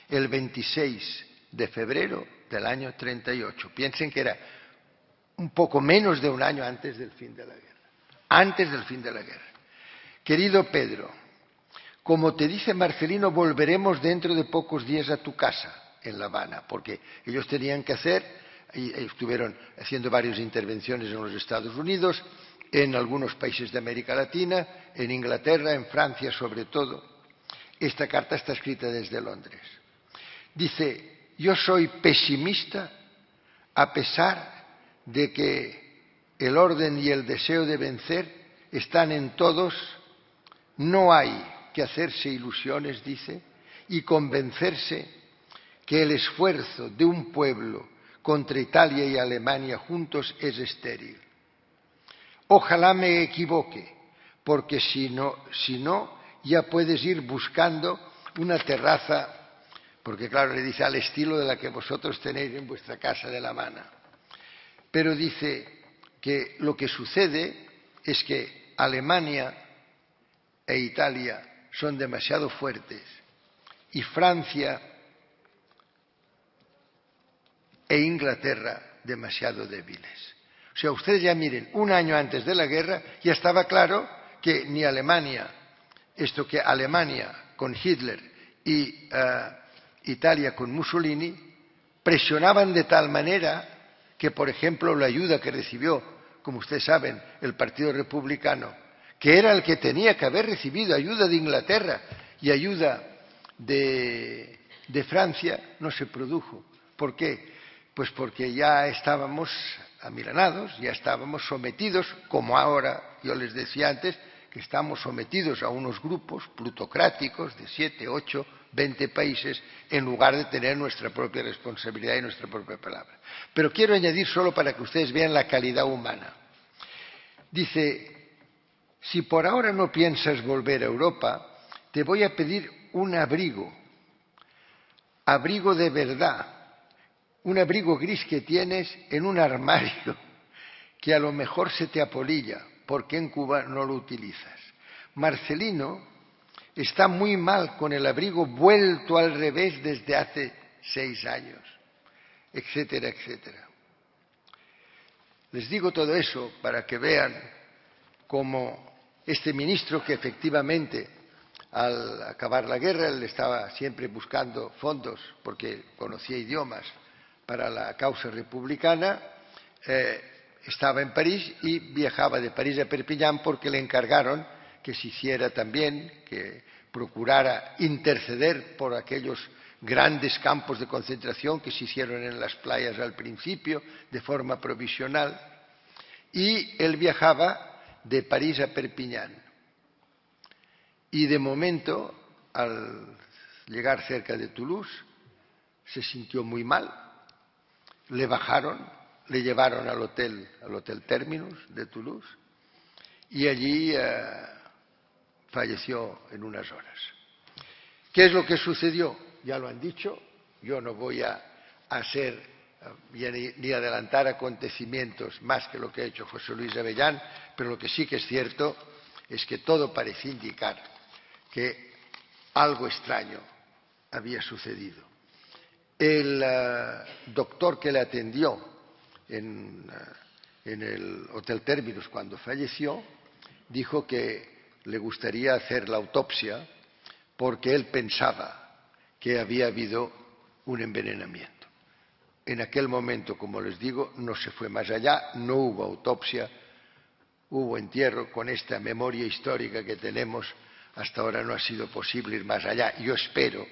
el 26 de febrero del año 38. Piensen que era un poco menos de un año antes del fin de la guerra. Antes del fin de la guerra. Querido Pedro, como te dice Marcelino, volveremos dentro de pocos días a tu casa en La Habana, porque ellos tenían que hacer, y estuvieron haciendo varias intervenciones en los Estados Unidos, en algunos países de América Latina, en Inglaterra, en Francia sobre todo. Esta carta está escrita desde Londres. Dice, yo soy pesimista a pesar de que el orden y el deseo de vencer están en todos, no hay que hacerse ilusiones, dice, y convencerse que el esfuerzo de un pueblo contra Italia y Alemania juntos es estéril. Ojalá me equivoque, porque si no, ya puedes ir buscando una terraza, porque claro, le dice al estilo de la que vosotros tenéis en vuestra casa de La Habana. Pero dice que lo que sucede es que Alemania e Italia son demasiado fuertes y Francia e Inglaterra demasiado débiles. O sea, ustedes ya miren, un año antes de la guerra ya estaba claro que ni Alemania, que Alemania con Hitler y Italia con Mussolini presionaban de tal manera que, por ejemplo, la ayuda que recibió, como ustedes saben, el Partido Republicano, que era el que tenía que haber recibido ayuda de Inglaterra y ayuda de Francia, no se produjo. ¿Por qué? Pues porque ya estábamos amilanados, ya estábamos sometidos, como ahora, yo les decía antes, que estamos sometidos a unos grupos plutocráticos de 7, 8, 20 países, en lugar de tener nuestra propia responsabilidad y nuestra propia palabra. Pero quiero añadir solo para que ustedes vean la calidad humana. Dice, si por ahora no piensas volver a Europa, te voy a pedir un abrigo de verdad, un abrigo gris que tienes en un armario que a lo mejor se te apolilla, ¿por qué en Cuba no lo utilizas? Marcelino está muy mal con el abrigo vuelto al revés desde hace 6 años, etcétera, etcétera. Les digo todo eso para que vean cómo este ministro, que efectivamente al acabar la guerra él estaba siempre buscando fondos porque conocía idiomas para la causa republicana, estaba en París y viajaba de París a Perpiñán porque le encargaron que se hiciera también, que procurara interceder por aquellos grandes campos de concentración que se hicieron en las playas al principio de forma provisional, y él viajaba de París a Perpiñán. Y de momento, al llegar cerca de Toulouse, se sintió muy mal, le bajaron, le llevaron al hotel Terminus de Toulouse y allí falleció en unas horas. ¿Qué es lo que sucedió? Ya lo han dicho, yo no voy a ni adelantar acontecimientos más que lo que ha hecho José Luis Avellán, pero lo que sí que es cierto es que todo parece indicar que algo extraño había sucedido. El doctor que le atendió en el Hotel Terminus cuando falleció dijo que le gustaría hacer la autopsia porque él pensaba que había habido un envenenamiento. En aquel momento, como les digo, no se fue más allá, no hubo autopsia, hubo entierro. Con esta memoria histórica que tenemos, hasta ahora no ha sido posible ir más allá. Yo espero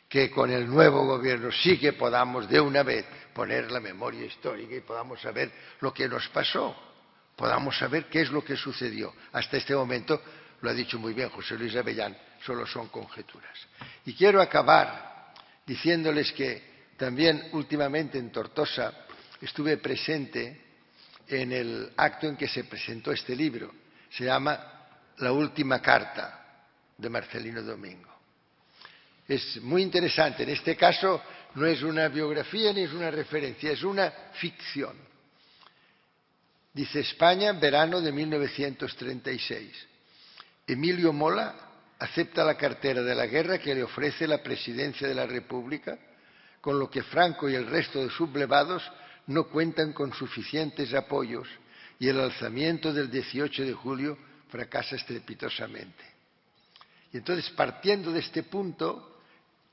que con el nuevo gobierno sí que podamos de una vez poner la memoria histórica y podamos saber lo que nos pasó, podamos saber qué es lo que sucedió. Hasta este momento, lo ha dicho muy bien José Luis Avellán, solo son conjeturas. Y quiero acabar diciéndoles que también últimamente en Tortosa estuve presente en el acto en que se presentó este libro. Se llama La última carta de Marcelino Domingo. Es muy interesante. En este caso no es una biografía ni es una referencia, es una ficción. Dice: España, verano de 1936. Emilio Mola acepta la cartera de la guerra que le ofrece la presidencia de la República, con lo que Franco y el resto de sublevados no cuentan con suficientes apoyos y el alzamiento del 18 de julio fracasa estrepitosamente. Y entonces, partiendo de este punto,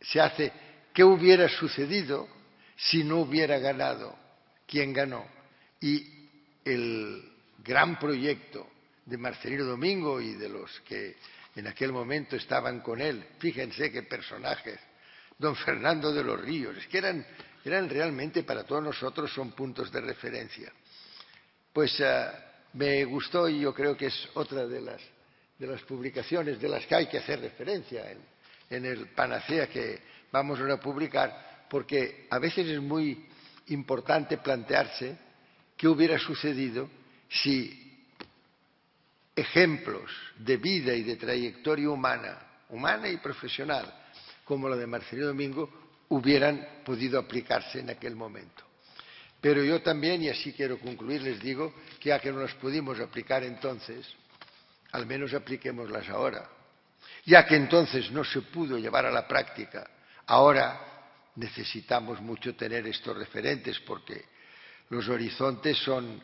se hace ¿qué hubiera sucedido si no hubiera ganado? ¿Quién ganó? Y el gran proyecto de Marcelino Domingo y de los que en aquel momento estaban con él, fíjense qué personajes, don Fernando de los Ríos, es que eran realmente para todos nosotros son puntos de referencia. Pues me gustó y yo creo que es otra de las publicaciones de las que hay que hacer referencia en el Panacea que vamos a publicar, porque a veces es muy importante plantearse qué hubiera sucedido si ejemplos de vida y de trayectoria humana y profesional, como la de Marcelino Domingo, hubieran podido aplicarse en aquel momento. Pero yo también, y así quiero concluir, les digo que ya que no las pudimos aplicar entonces, al menos apliquémoslas ahora. Ya que entonces no se pudo llevar a la práctica, ahora necesitamos mucho tener estos referentes porque los horizontes son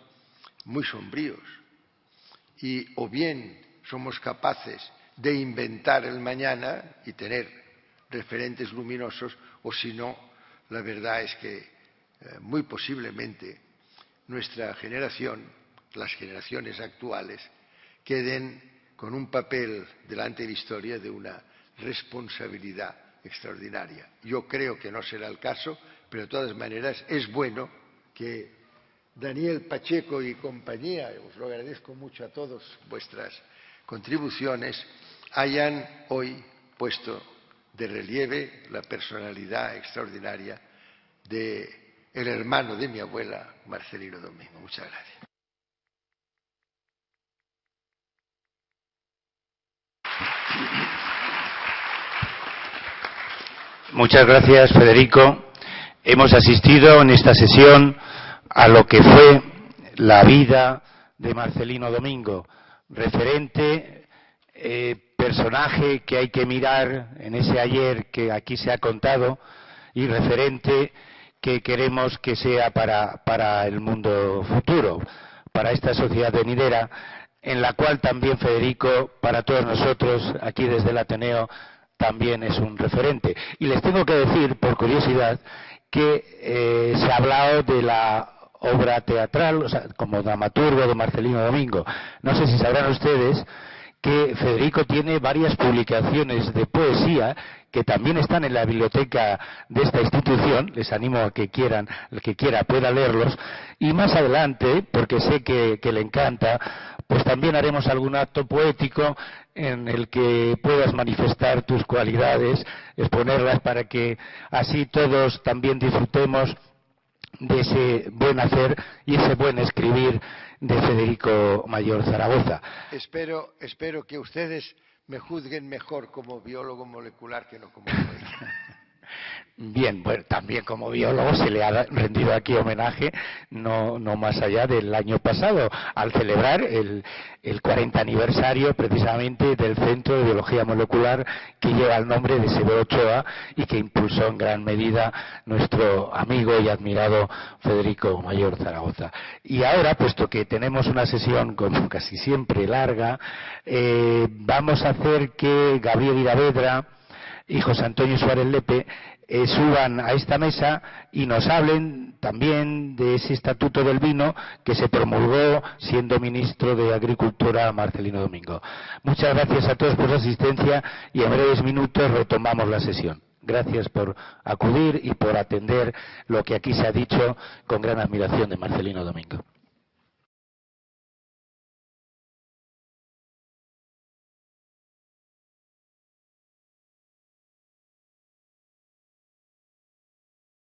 muy sombríos y o bien somos capaces de inventar el mañana y tener referentes luminosos, o si no, la verdad es que muy posiblemente nuestra generación, las generaciones actuales, queden con un papel delante de la historia de una responsabilidad extraordinaria. Yo creo que no será el caso, pero de todas maneras es bueno que Daniel Pacheco y compañía, os lo agradezco mucho a todos vuestras contribuciones, hayan hoy puesto de relieve la personalidad extraordinaria del hermano de mi abuela, Marcelino Domingo. Muchas gracias. Muchas gracias, Federico. Hemos asistido en esta sesión a lo que fue la vida, de Marcelino Domingo, referente, personaje que hay que mirar en ese ayer que aquí se ha contado y referente que queremos que sea para el mundo futuro, para esta sociedad venidera, en la cual también Federico, para todos nosotros, aquí desde el Ateneo, también es un referente. Y les tengo que decir, por curiosidad, que se ha hablado de la obra teatral, o sea, como dramaturgo de Marcelino Domingo. No sé si sabrán ustedes que Federico tiene varias publicaciones de poesía que también están en la biblioteca de esta institución. Les animo a que quieran, el que quiera pueda leerlos, y más adelante, porque sé que le encanta, pues también haremos algún acto poético en el que puedas manifestar tus cualidades, exponerlas para que así todos también disfrutemos de ese buen hacer y ese buen escribir de Federico Mayor Zaragoza. Espero que ustedes me juzguen mejor como biólogo molecular que no como poeta. Bien, bueno, también como biólogo se le ha rendido aquí homenaje, no más allá del año pasado, al celebrar el 40 aniversario precisamente del Centro de Biología Molecular que lleva el nombre de S.B. Ochoa y que impulsó en gran medida nuestro amigo y admirado Federico Mayor Zaragoza. Y ahora, puesto que tenemos una sesión como casi siempre larga, vamos a hacer que Gabriel Iravedra y José Antonio Suárez Lepe suban a esta mesa y nos hablen también de ese estatuto del vino que se promulgó siendo ministro de Agricultura Marcelino Domingo. Muchas gracias a todos por su asistencia y en breves minutos retomamos la sesión. Gracias por acudir y por atender lo que aquí se ha dicho con gran admiración de Marcelino Domingo.